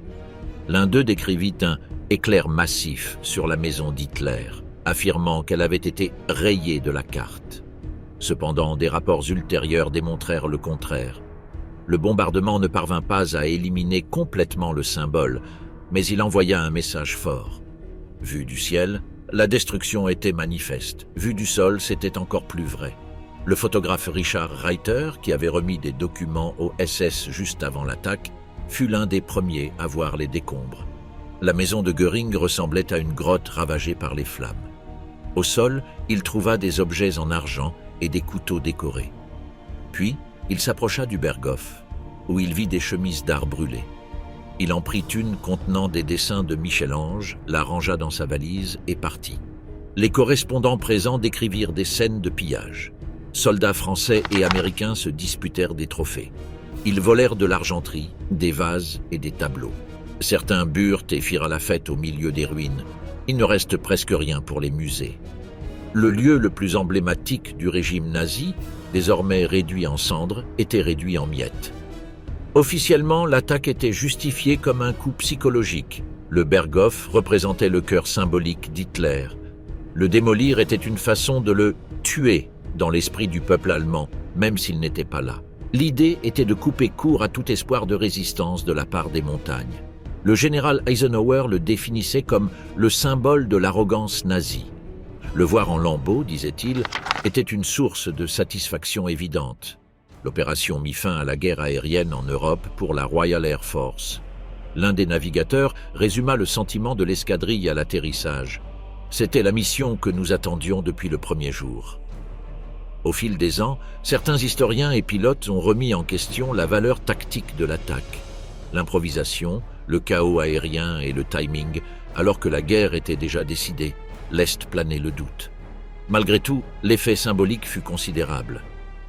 L'un d'eux décrivit un « éclair massif » sur la maison d'Hitler, affirmant qu'elle avait été rayée de la carte. Cependant, des rapports ultérieurs démontrèrent le contraire. Le bombardement ne parvint pas à éliminer complètement le symbole, mais il envoya un message fort. Vu du ciel, la destruction était manifeste. Vu du sol, c'était encore plus vrai. Le photographe Richard Reiter, qui avait remis des documents au SS juste avant l'attaque, fut l'un des premiers à voir les décombres. La maison de Göring ressemblait à une grotte ravagée par les flammes. Au sol, il trouva des objets en argent et des couteaux décorés. Puis, il s'approcha du Berghof, où il vit des chemises d'art brûlées. Il en prit une contenant des dessins de Michel-Ange, la rangea dans sa valise et partit. Les correspondants présents décrivirent des scènes de pillage. Soldats français et américains se disputèrent des trophées. Ils volèrent de l'argenterie, des vases et des tableaux. Certains burent et firent la fête au milieu des ruines. Il ne reste presque rien pour les musées. Le lieu le plus emblématique du régime nazi, désormais réduit en cendres, était réduit en miettes. Officiellement, l'attaque était justifiée comme un coup psychologique. Le Berghof représentait le cœur symbolique d'Hitler. Le démolir était une façon de le tuer dans l'esprit du peuple allemand, même s'il n'était pas là. L'idée était de couper court à tout espoir de résistance de la part des montagnes. Le général Eisenhower le définissait comme le symbole de l'arrogance nazie. Le voir en lambeaux, disait-il, était une source de satisfaction évidente. L'opération mit fin à la guerre aérienne en Europe pour la Royal Air Force. L'un des navigateurs résuma le sentiment de l'escadrille à l'atterrissage. C'était la mission que nous attendions depuis le premier jour. Au fil des ans, certains historiens et pilotes ont remis en question la valeur tactique de l'attaque. L'improvisation, le chaos aérien et le timing, alors que la guerre était déjà décidée, laissent planer le doute. Malgré tout, l'effet symbolique fut considérable.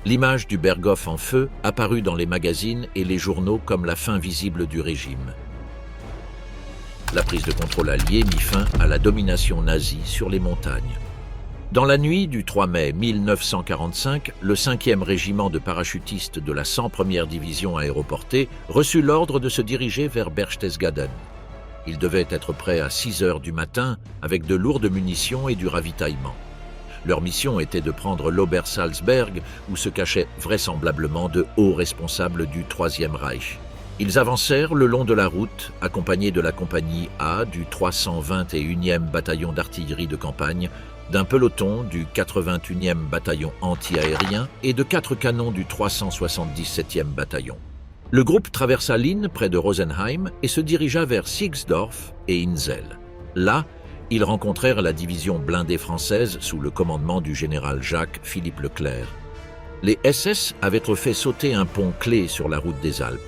L'image du Berghof en feu apparut dans les magazines et les journaux comme la fin visible du régime. La prise de contrôle alliée mit fin à la domination nazie sur les montagnes. Dans la nuit du 3 mai 1945, le 5e régiment de parachutistes de la 101e division aéroportée reçut l'ordre de se diriger vers Berchtesgaden. Il devait être prêt à 6 heures du matin avec de lourdes munitions et du ravitaillement. Leur mission était de prendre l'Obersalzberg, où se cachaient vraisemblablement de hauts responsables du Troisième Reich. Ils avancèrent le long de la route, accompagnés de la compagnie A du 321e bataillon d'artillerie de campagne, d'un peloton du 81e bataillon anti-aérien et de 4 canons du 377e bataillon. Le groupe traversa l'Inn près de Rosenheim et se dirigea vers Sixdorf et Inzell. Là, ils rencontrèrent la division blindée française sous le commandement du général Jacques-Philippe Leclerc. Les SS avaient fait sauter un pont clé sur la route des Alpes.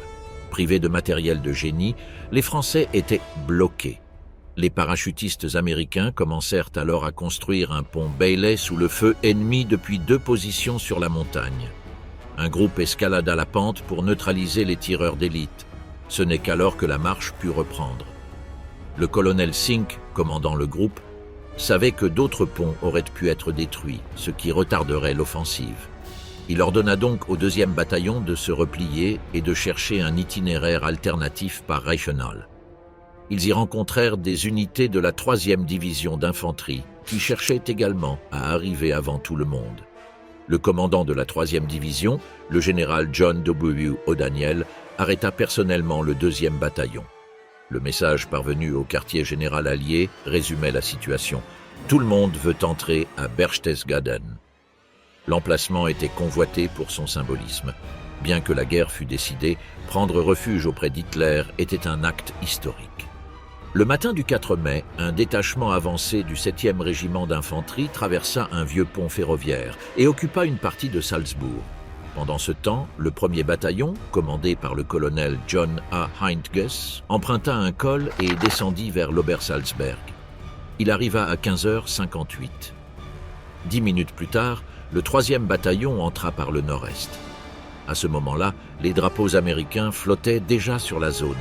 Privés de matériel de génie, les Français étaient bloqués. Les parachutistes américains commencèrent alors à construire un pont Bailey sous le feu ennemi depuis 2 positions sur la montagne. Un groupe escalada la pente pour neutraliser les tireurs d'élite. Ce n'est qu'alors que la marche put reprendre. Le colonel Sink, commandant le groupe, savait que d'autres ponts auraient pu être détruits, ce qui retarderait l'offensive. Il ordonna donc au 2e bataillon de se replier et de chercher un itinéraire alternatif par Reichenau. Ils y rencontrèrent des unités de la 3e division d'infanterie qui cherchaient également à arriver avant tout le monde. Le commandant de la 3e division, le général John W. O'Daniel, arrêta personnellement le 2e bataillon. Le message parvenu au quartier général allié résumait la situation. Tout le monde veut entrer à Berchtesgaden. L'emplacement était convoité pour son symbolisme. Bien que la guerre fût décidée, prendre refuge auprès d'Hitler était un acte historique. Le matin du 4 mai, un détachement avancé du 7e régiment d'infanterie traversa un vieux pont ferroviaire et occupa une partie de Salzbourg. Pendant ce temps, le 1er bataillon, commandé par le colonel John A. Heintges, emprunta un col et descendit vers l'Obersalzberg. Il arriva à 15h58. 10 minutes plus tard, le 3e bataillon entra par le nord-est. À ce moment-là, les drapeaux américains flottaient déjà sur la zone.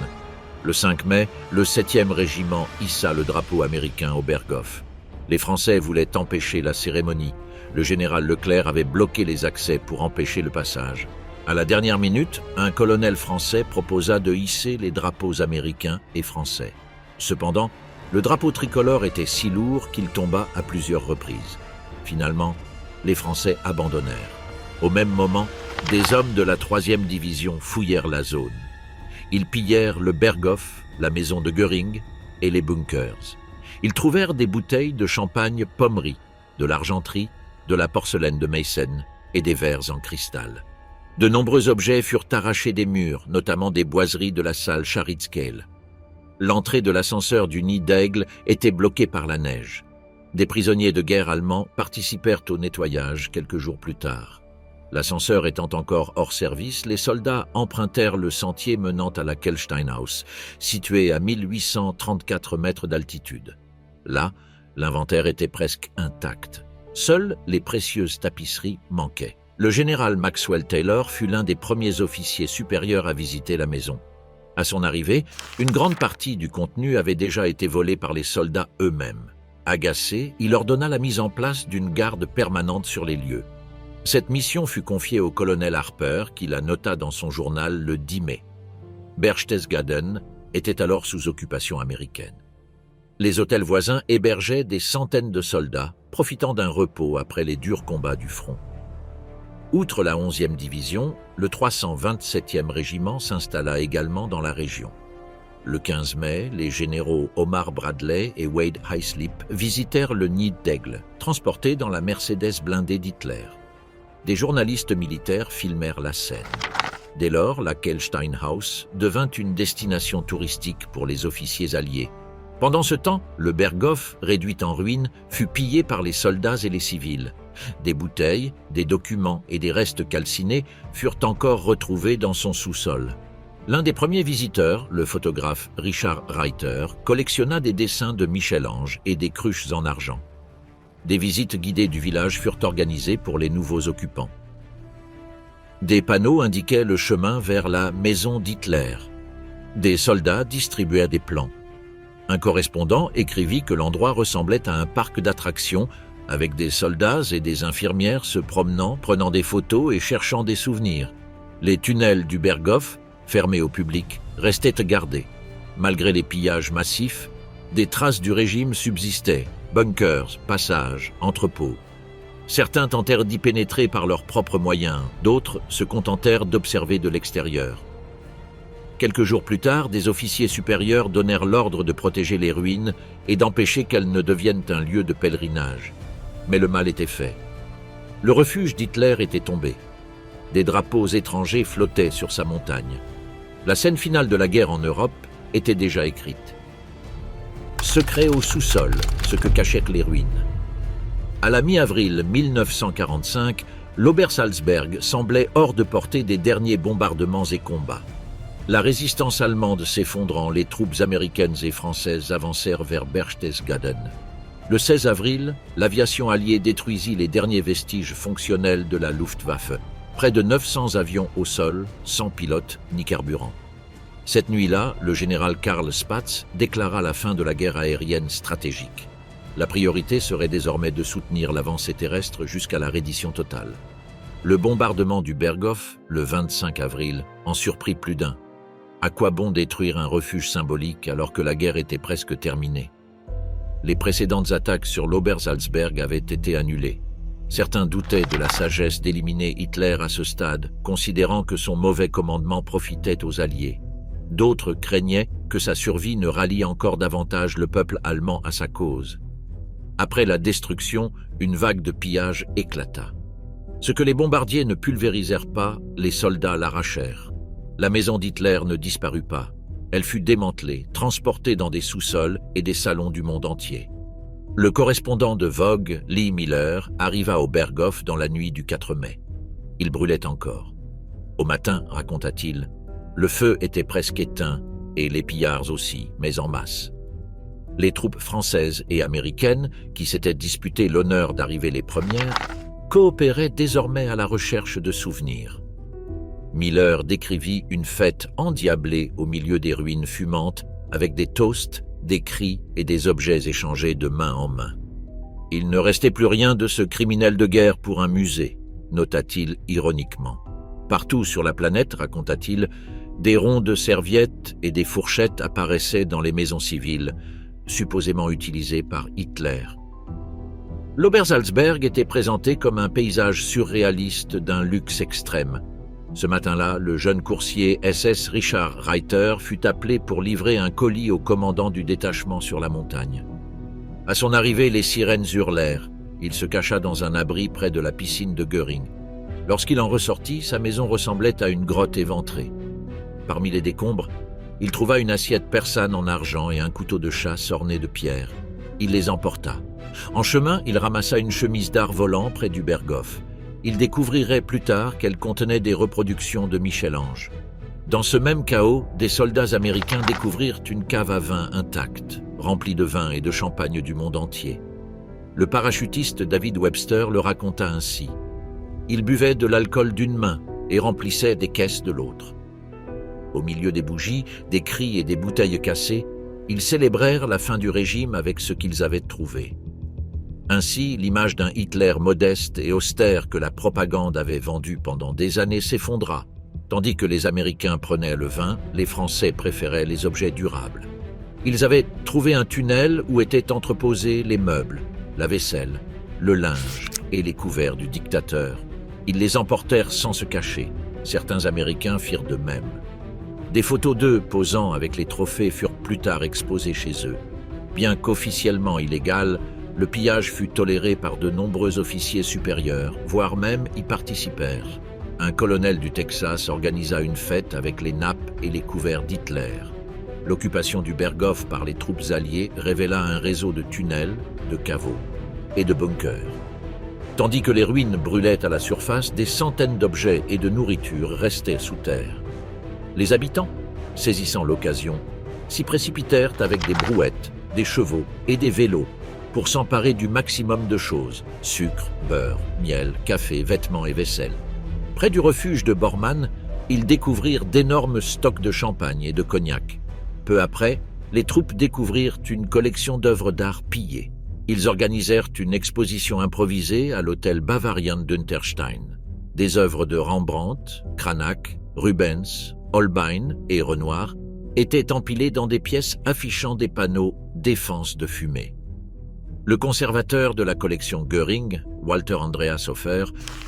Le 5 mai, le 7e régiment hissa le drapeau américain au Berghof. Les Français voulaient empêcher la cérémonie. Le général Leclerc avait bloqué les accès pour empêcher le passage. À la dernière minute, un colonel français proposa de hisser les drapeaux américains et français. Cependant, le drapeau tricolore était si lourd qu'il tomba à plusieurs reprises. Finalement, les Français abandonnèrent. Au même moment, des hommes de la 3e division fouillèrent la zone. Ils pillèrent le Berghof, la maison de Göring et les bunkers. Ils trouvèrent des bouteilles de champagne Pommery, de l'argenterie, de la porcelaine de Meissen et des verres en cristal. De nombreux objets furent arrachés des murs, notamment des boiseries de la salle Scharitzkehl. L'entrée de l'ascenseur du Nid d'Aigle était bloquée par la neige. Des prisonniers de guerre allemands participèrent au nettoyage quelques jours plus tard. L'ascenseur étant encore hors service, les soldats empruntèrent le sentier menant à la Kelsteinhaus, situé à 1834 mètres d'altitude. Là, l'inventaire était presque intact. Seules les précieuses tapisseries manquaient. Le général Maxwell Taylor fut l'un des premiers officiers supérieurs à visiter la maison. À son arrivée, une grande partie du contenu avait déjà été volée par les soldats eux-mêmes. Agacé, il ordonna la mise en place d'une garde permanente sur les lieux. Cette mission fut confiée au colonel Harper, qui la nota dans son journal le 10 mai. Berchtesgaden était alors sous occupation américaine. Les hôtels voisins hébergeaient des centaines de soldats, profitant d'un repos après les durs combats du front. Outre la 11e division, le 327e régiment s'installa également dans la région. Le 15 mai, les généraux Omar Bradley et Wade Heislip visitèrent le Nid d'Aigle, transportés dans la Mercedes blindée d'Hitler. Des journalistes militaires filmèrent la scène. Dès lors, la Kelsteinhaus devint une destination touristique pour les officiers alliés. Pendant ce temps, le Berghof, réduit en ruines, fut pillé par les soldats et les civils. Des bouteilles, des documents et des restes calcinés furent encore retrouvés dans son sous-sol. L'un des premiers visiteurs, le photographe Richard Reiter, collectionna des dessins de Michel-Ange et des cruches en argent. Des visites guidées du village furent organisées pour les nouveaux occupants. Des panneaux indiquaient le chemin vers la maison d'Hitler. Des soldats distribuaient des plans. Un correspondant écrivit que l'endroit ressemblait à un parc d'attractions avec des soldats et des infirmières se promenant, prenant des photos et cherchant des souvenirs. Les tunnels du Berghof, fermés au public, restaient gardés. Malgré les pillages massifs, des traces du régime subsistaient. Bunkers, passages, entrepôts. Certains tentèrent d'y pénétrer par leurs propres moyens, d'autres se contentèrent d'observer de l'extérieur. Quelques jours plus tard, des officiers supérieurs donnèrent l'ordre de protéger les ruines et d'empêcher qu'elles ne deviennent un lieu de pèlerinage. Mais le mal était fait. Le refuge d'Hitler était tombé. Des drapeaux étrangers flottaient sur sa montagne. La scène finale de la guerre en Europe était déjà écrite. Secret au sous-sol, ce que cachaient les ruines. À la mi-avril 1945, l'Obersalzberg semblait hors de portée des derniers bombardements et combats. La résistance allemande s'effondrant, les troupes américaines et françaises avancèrent vers Berchtesgaden. Le 16 avril, l'aviation alliée détruisit les derniers vestiges fonctionnels de la Luftwaffe. Près de 900 avions au sol, sans pilote ni carburant. Cette nuit-là, le général Karl Spaatz déclara la fin de la guerre aérienne stratégique. La priorité serait désormais de soutenir l'avancée terrestre jusqu'à la reddition totale. Le bombardement du Berghof, le 25 avril, en surprit plus d'un. À quoi bon détruire un refuge symbolique alors que la guerre était presque terminée? Les précédentes attaques sur l'Obersalzberg avaient été annulées. Certains doutaient de la sagesse d'éliminer Hitler à ce stade, considérant que son mauvais commandement profitait aux Alliés. D'autres craignaient que sa survie ne rallie encore davantage le peuple allemand à sa cause. Après la destruction, une vague de pillage éclata. Ce que les bombardiers ne pulvérisèrent pas, les soldats l'arrachèrent. La maison d'Hitler ne disparut pas. Elle fut démantelée, transportée dans des sous-sols et des salons du monde entier. Le correspondant de Vogue, Lee Miller, arriva au Berghof dans la nuit du 4 mai. Il brûlait encore. Au matin, raconta-t-il, le feu était presque éteint et les pillards aussi, mais en masse. Les troupes françaises et américaines, qui s'étaient disputées l'honneur d'arriver les premières, coopéraient désormais à la recherche de souvenirs. Miller décrivit une fête endiablée au milieu des ruines fumantes avec des toasts, des cris et des objets échangés de main en main. Il ne restait plus rien de ce criminel de guerre pour un musée, nota-t-il ironiquement. Partout sur la planète, raconta-t-il, des ronds de serviettes et des fourchettes apparaissaient dans les maisons civiles, supposément utilisées par Hitler. L'Obersalzberg était présenté comme un paysage surréaliste d'un luxe extrême. Ce matin-là, le jeune coursier SS Richard Reiter fut appelé pour livrer un colis au commandant du détachement sur la montagne. À son arrivée, les sirènes hurlèrent. Il se cacha dans un abri près de la piscine de Göring. Lorsqu'il en ressortit, sa maison ressemblait à une grotte éventrée. Parmi les décombres, il trouva une assiette persane en argent et un couteau de chasse orné de pierres. Il les emporta. En chemin, il ramassa une chemise d'art volant près du Berghof. Il découvrirait plus tard qu'elle contenait des reproductions de Michel-Ange. Dans ce même chaos, des soldats américains découvrirent une cave à vin intacte, remplie de vin et de champagne du monde entier. Le parachutiste David Webster le raconta ainsi. Il buvait de l'alcool d'une main et remplissait des caisses de l'autre. Au milieu des bougies, des cris et des bouteilles cassées, ils célébrèrent la fin du régime avec ce qu'ils avaient trouvé. Ainsi, l'image d'un Hitler modeste et austère que la propagande avait vendu pendant des années s'effondra. Tandis que les Américains prenaient le vin, les Français préféraient les objets durables. Ils avaient trouvé un tunnel où étaient entreposés les meubles, la vaisselle, le linge et les couverts du dictateur. Ils les emportèrent sans se cacher. Certains Américains firent de même. Des photos d'eux posant avec les trophées furent plus tard exposées chez eux. Bien qu'officiellement illégal, le pillage fut toléré par de nombreux officiers supérieurs, voire même y participèrent. Un colonel du Texas organisa une fête avec les nappes et les couverts d'Hitler. L'occupation du Berghof par les troupes alliées révéla un réseau de tunnels, de caveaux et de bunkers. Tandis que les ruines brûlaient à la surface, des centaines d'objets et de nourriture restaient sous terre. Les habitants, saisissant l'occasion, s'y précipitèrent avec des brouettes, des chevaux et des vélos pour s'emparer du maximum de choses, sucre, beurre, miel, café, vêtements et vaisselle. Près du refuge de Bormann, ils découvrirent d'énormes stocks de champagne et de cognac. Peu après, les troupes découvrirent une collection d'œuvres d'art pillées. Ils organisèrent une exposition improvisée à l'hôtel Bavarian d'Unterstein. Des œuvres de Rembrandt, Cranach, Rubens, Holbein et Renoir étaient empilées dans des pièces affichant des panneaux « Défense de fumée ». Le conservateur de la collection Göring, Walter Andreas Hofer,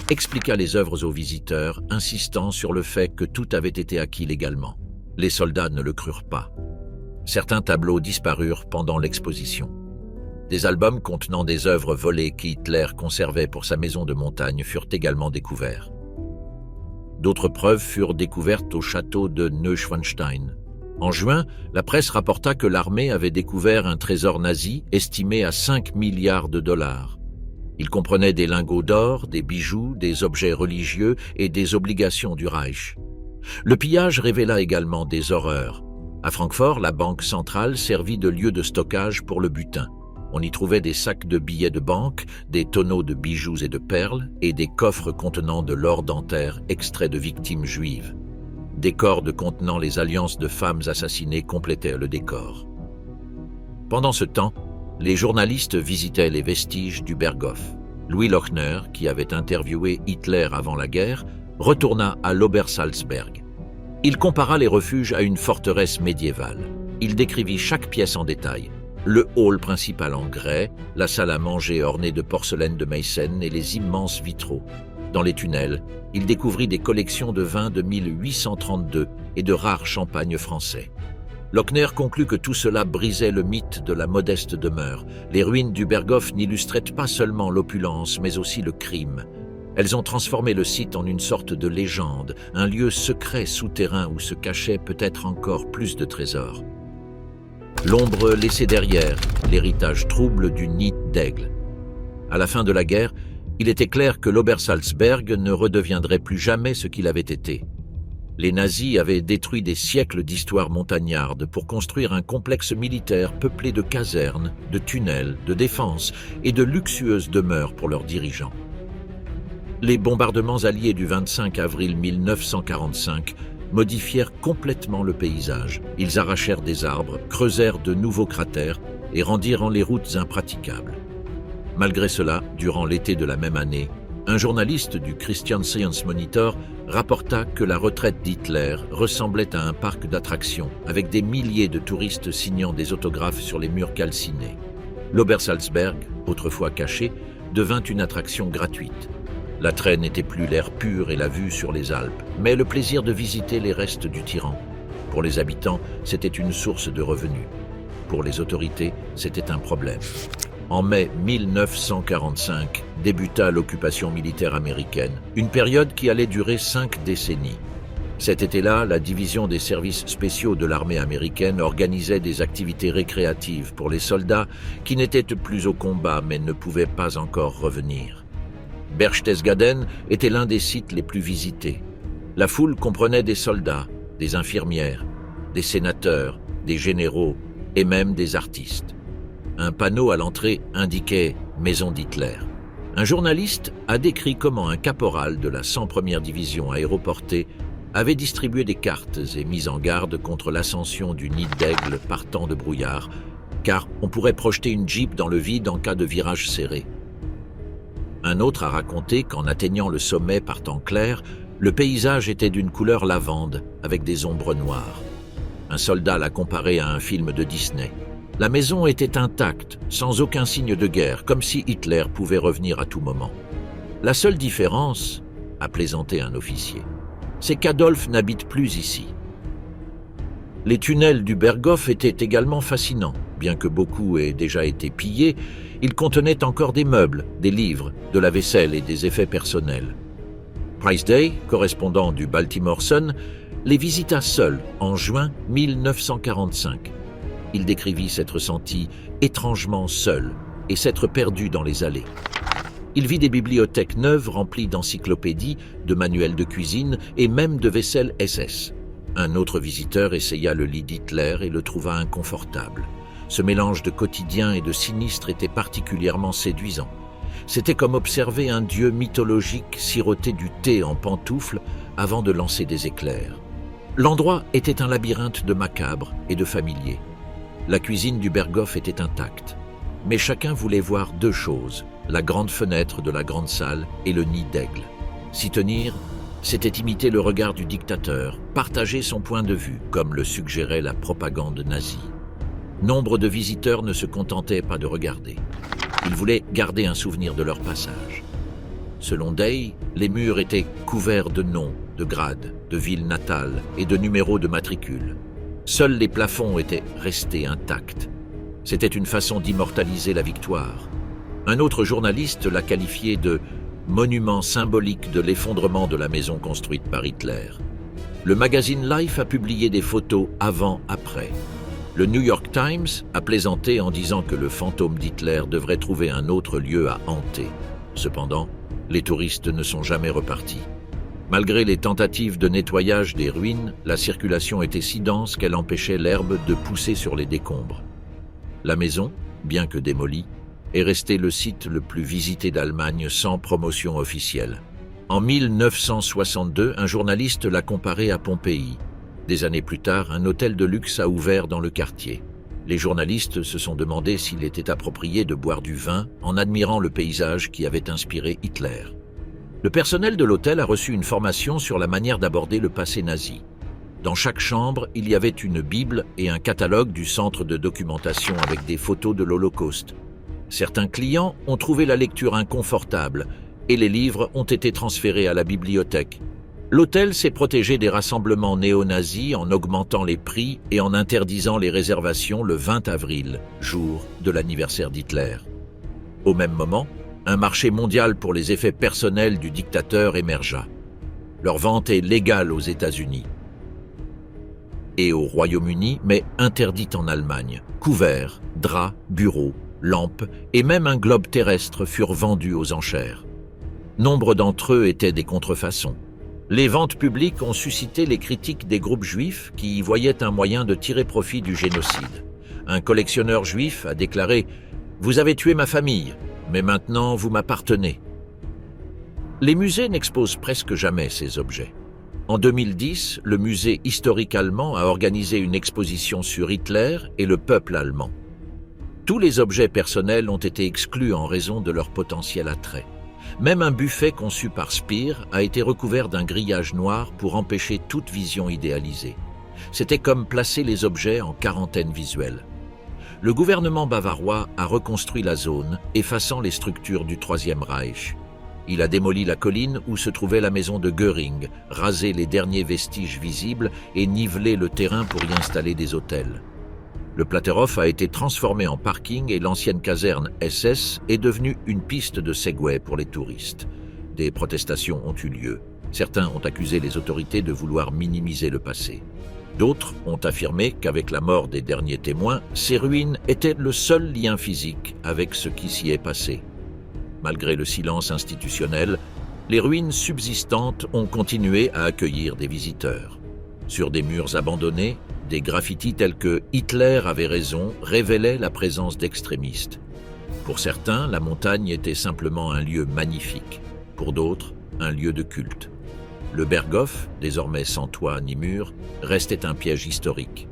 expliqua les œuvres aux visiteurs, insistant sur le fait que tout avait été acquis légalement. Les soldats ne le crurent pas. Certains tableaux disparurent pendant l'exposition. Des albums contenant des œuvres volées qu'Hitler conservait pour sa maison de montagne furent également découverts. D'autres preuves furent découvertes au château de Neuschwanstein. En juin, la presse rapporta que l'armée avait découvert un trésor nazi estimé à 5 milliards de dollars. Il comprenait des lingots d'or, des bijoux, des objets religieux et des obligations du Reich. Le pillage révéla également des horreurs. À Francfort, la banque centrale servit de lieu de stockage pour le butin. On y trouvait des sacs de billets de banque, des tonneaux de bijoux et de perles et des coffres contenant de l'or dentaire extrait de victimes juives. Des cordes contenant les alliances de femmes assassinées complétaient le décor. Pendant ce temps, les journalistes visitaient les vestiges du Berghof. Louis Lochner, qui avait interviewé Hitler avant la guerre, retourna à l'Obersalzberg. Il compara les refuges à une forteresse médiévale. Il décrivit chaque pièce en détail. Le hall principal en grès, la salle à manger ornée de porcelaine de Meissen et les immenses vitraux. Dans les tunnels, il découvrit des collections de vins de 1832 et de rares champagnes français. Lochner conclut que tout cela brisait le mythe de la modeste demeure. Les ruines du Berghof n'illustraient pas seulement l'opulence, mais aussi le crime. Elles ont transformé le site en une sorte de légende, un lieu secret souterrain où se cachait peut-être encore plus de trésors. L'ombre laissée derrière, l'héritage trouble du nid d'aigle. À la fin de la guerre, il était clair que l'Obersalzberg ne redeviendrait plus jamais ce qu'il avait été. Les nazis avaient détruit des siècles d'histoire montagnarde pour construire un complexe militaire peuplé de casernes, de tunnels, de défenses et de luxueuses demeures pour leurs dirigeants. Les bombardements alliés du 25 avril 1945 modifièrent complètement le paysage. Ils arrachèrent des arbres, creusèrent de nouveaux cratères et rendirent les routes impraticables. Malgré cela, durant l'été de la même année, un journaliste du Christian Science Monitor rapporta que la retraite d'Hitler ressemblait à un parc d'attractions, avec des milliers de touristes signant des autographes sur les murs calcinés. L'Obersalzberg, autrefois caché, devint une attraction gratuite. L'attrait n'était plus l'air pur et la vue sur les Alpes, mais le plaisir de visiter les restes du tyran. Pour les habitants, c'était une source de revenus. Pour les autorités, c'était un problème. En mai 1945, débuta l'occupation militaire américaine, une période qui allait durer 5 décennies. Cet été-là, la division des services spéciaux de l'armée américaine organisait des activités récréatives pour les soldats qui n'étaient plus au combat mais ne pouvaient pas encore revenir. Berchtesgaden était l'un des sites les plus visités. La foule comprenait des soldats, des infirmières, des sénateurs, des généraux et même des artistes. Un panneau à l'entrée indiquait « Maison d'Hitler ». Un journaliste a décrit comment un caporal de la 101e division aéroportée avait distribué des cartes et mis en garde contre l'ascension du nid d'aigle partant de brouillard, car on pourrait projeter une Jeep dans le vide en cas de virage serré. Un autre a raconté qu'en atteignant le sommet par temps clair, le paysage était d'une couleur lavande, avec des ombres noires. Un soldat l'a comparé à un film de Disney. La maison était intacte, sans aucun signe de guerre, comme si Hitler pouvait revenir à tout moment. La seule différence, a plaisanté un officier, c'est qu'Adolf n'habite plus ici. Les tunnels du Berghof étaient également fascinants. Bien que beaucoup aient déjà été pillés, ils contenaient encore des meubles, des livres, de la vaisselle et des effets personnels. Price Day, correspondant du Baltimore Sun, les visita seul en juin 1945. Il décrivit s'être senti étrangement seul et s'être perdu dans les allées. Il vit des bibliothèques neuves remplies d'encyclopédies, de manuels de cuisine et même de vaisselle SS. Un autre visiteur essaya le lit d'Hitler et le trouva inconfortable. Ce mélange de quotidien et de sinistre était particulièrement séduisant. C'était comme observer un dieu mythologique siroter du thé en pantoufles avant de lancer des éclairs. L'endroit était un labyrinthe de macabre et de familier. La cuisine du Berghof était intacte. Mais chacun voulait voir deux choses, la grande fenêtre de la grande salle et le nid d'aigle. S'y tenir, c'était imiter le regard du dictateur, partager son point de vue, comme le suggérait la propagande nazie. Nombre de visiteurs ne se contentaient pas de regarder. Ils voulaient garder un souvenir de leur passage. Selon Day, les murs étaient couverts de noms, de grades, de villes natales et de numéros de matricules. Seuls les plafonds étaient restés intacts. C'était une façon d'immortaliser la victoire. Un autre journaliste l'a qualifié de « monument symbolique de l'effondrement de la maison construite par Hitler ». Le magazine Life a publié des photos avant-après. Le New York Times a plaisanté en disant que le fantôme d'Hitler devrait trouver un autre lieu à hanter. Cependant, les touristes ne sont jamais repartis. Malgré les tentatives de nettoyage des ruines, la circulation était si dense qu'elle empêchait l'herbe de pousser sur les décombres. La maison, bien que démolie, est restée le site le plus visité d'Allemagne sans promotion officielle. En 1962, un journaliste l'a comparé à Pompéi. Des années plus tard, un hôtel de luxe a ouvert dans le quartier. Les journalistes se sont demandé s'il était approprié de boire du vin en admirant le paysage qui avait inspiré Hitler. Le personnel de l'hôtel a reçu une formation sur la manière d'aborder le passé nazi. Dans chaque chambre, il y avait une Bible et un catalogue du centre de documentation avec des photos de l'Holocauste. Certains clients ont trouvé la lecture inconfortable et les livres ont été transférés à la bibliothèque. L'hôtel s'est protégé des rassemblements néo-nazis en augmentant les prix et en interdisant les réservations le 20 avril, jour de l'anniversaire d'Hitler. Au même moment, un marché mondial pour les effets personnels du dictateur émergea. Leur vente est légale aux États-Unis et au Royaume-Uni, mais interdite en Allemagne. Couverts, draps, bureaux, lampes et même un globe terrestre furent vendus aux enchères. Nombre d'entre eux étaient des contrefaçons. Les ventes publiques ont suscité les critiques des groupes juifs qui y voyaient un moyen de tirer profit du génocide. Un collectionneur juif a déclaré « Vous avez tué ma famille, mais maintenant vous m'appartenez ». Les musées n'exposent presque jamais ces objets. En 2010, le musée historique allemand a organisé une exposition sur Hitler et le peuple allemand. Tous les objets personnels ont été exclus en raison de leur potentiel attrait. Même un buffet conçu par Speer a été recouvert d'un grillage noir pour empêcher toute vision idéalisée. C'était comme placer les objets en quarantaine visuelle. Le gouvernement bavarois a reconstruit la zone, effaçant les structures du Troisième Reich. Il a démoli la colline où se trouvait la maison de Göring, rasé les derniers vestiges visibles et nivelé le terrain pour y installer des hôtels. Le Platterhof a été transformé en parking et l'ancienne caserne SS est devenue une piste de Segway pour les touristes. Des protestations ont eu lieu. Certains ont accusé les autorités de vouloir minimiser le passé. D'autres ont affirmé qu'avec la mort des derniers témoins, ces ruines étaient le seul lien physique avec ce qui s'y est passé. Malgré le silence institutionnel, les ruines subsistantes ont continué à accueillir des visiteurs. Sur des murs abandonnés, des graffitis tels que « Hitler avait raison » révélaient la présence d'extrémistes. Pour certains, la montagne était simplement un lieu magnifique. Pour d'autres, un lieu de culte. Le Berghof, désormais sans toit ni mur, restait un piège historique.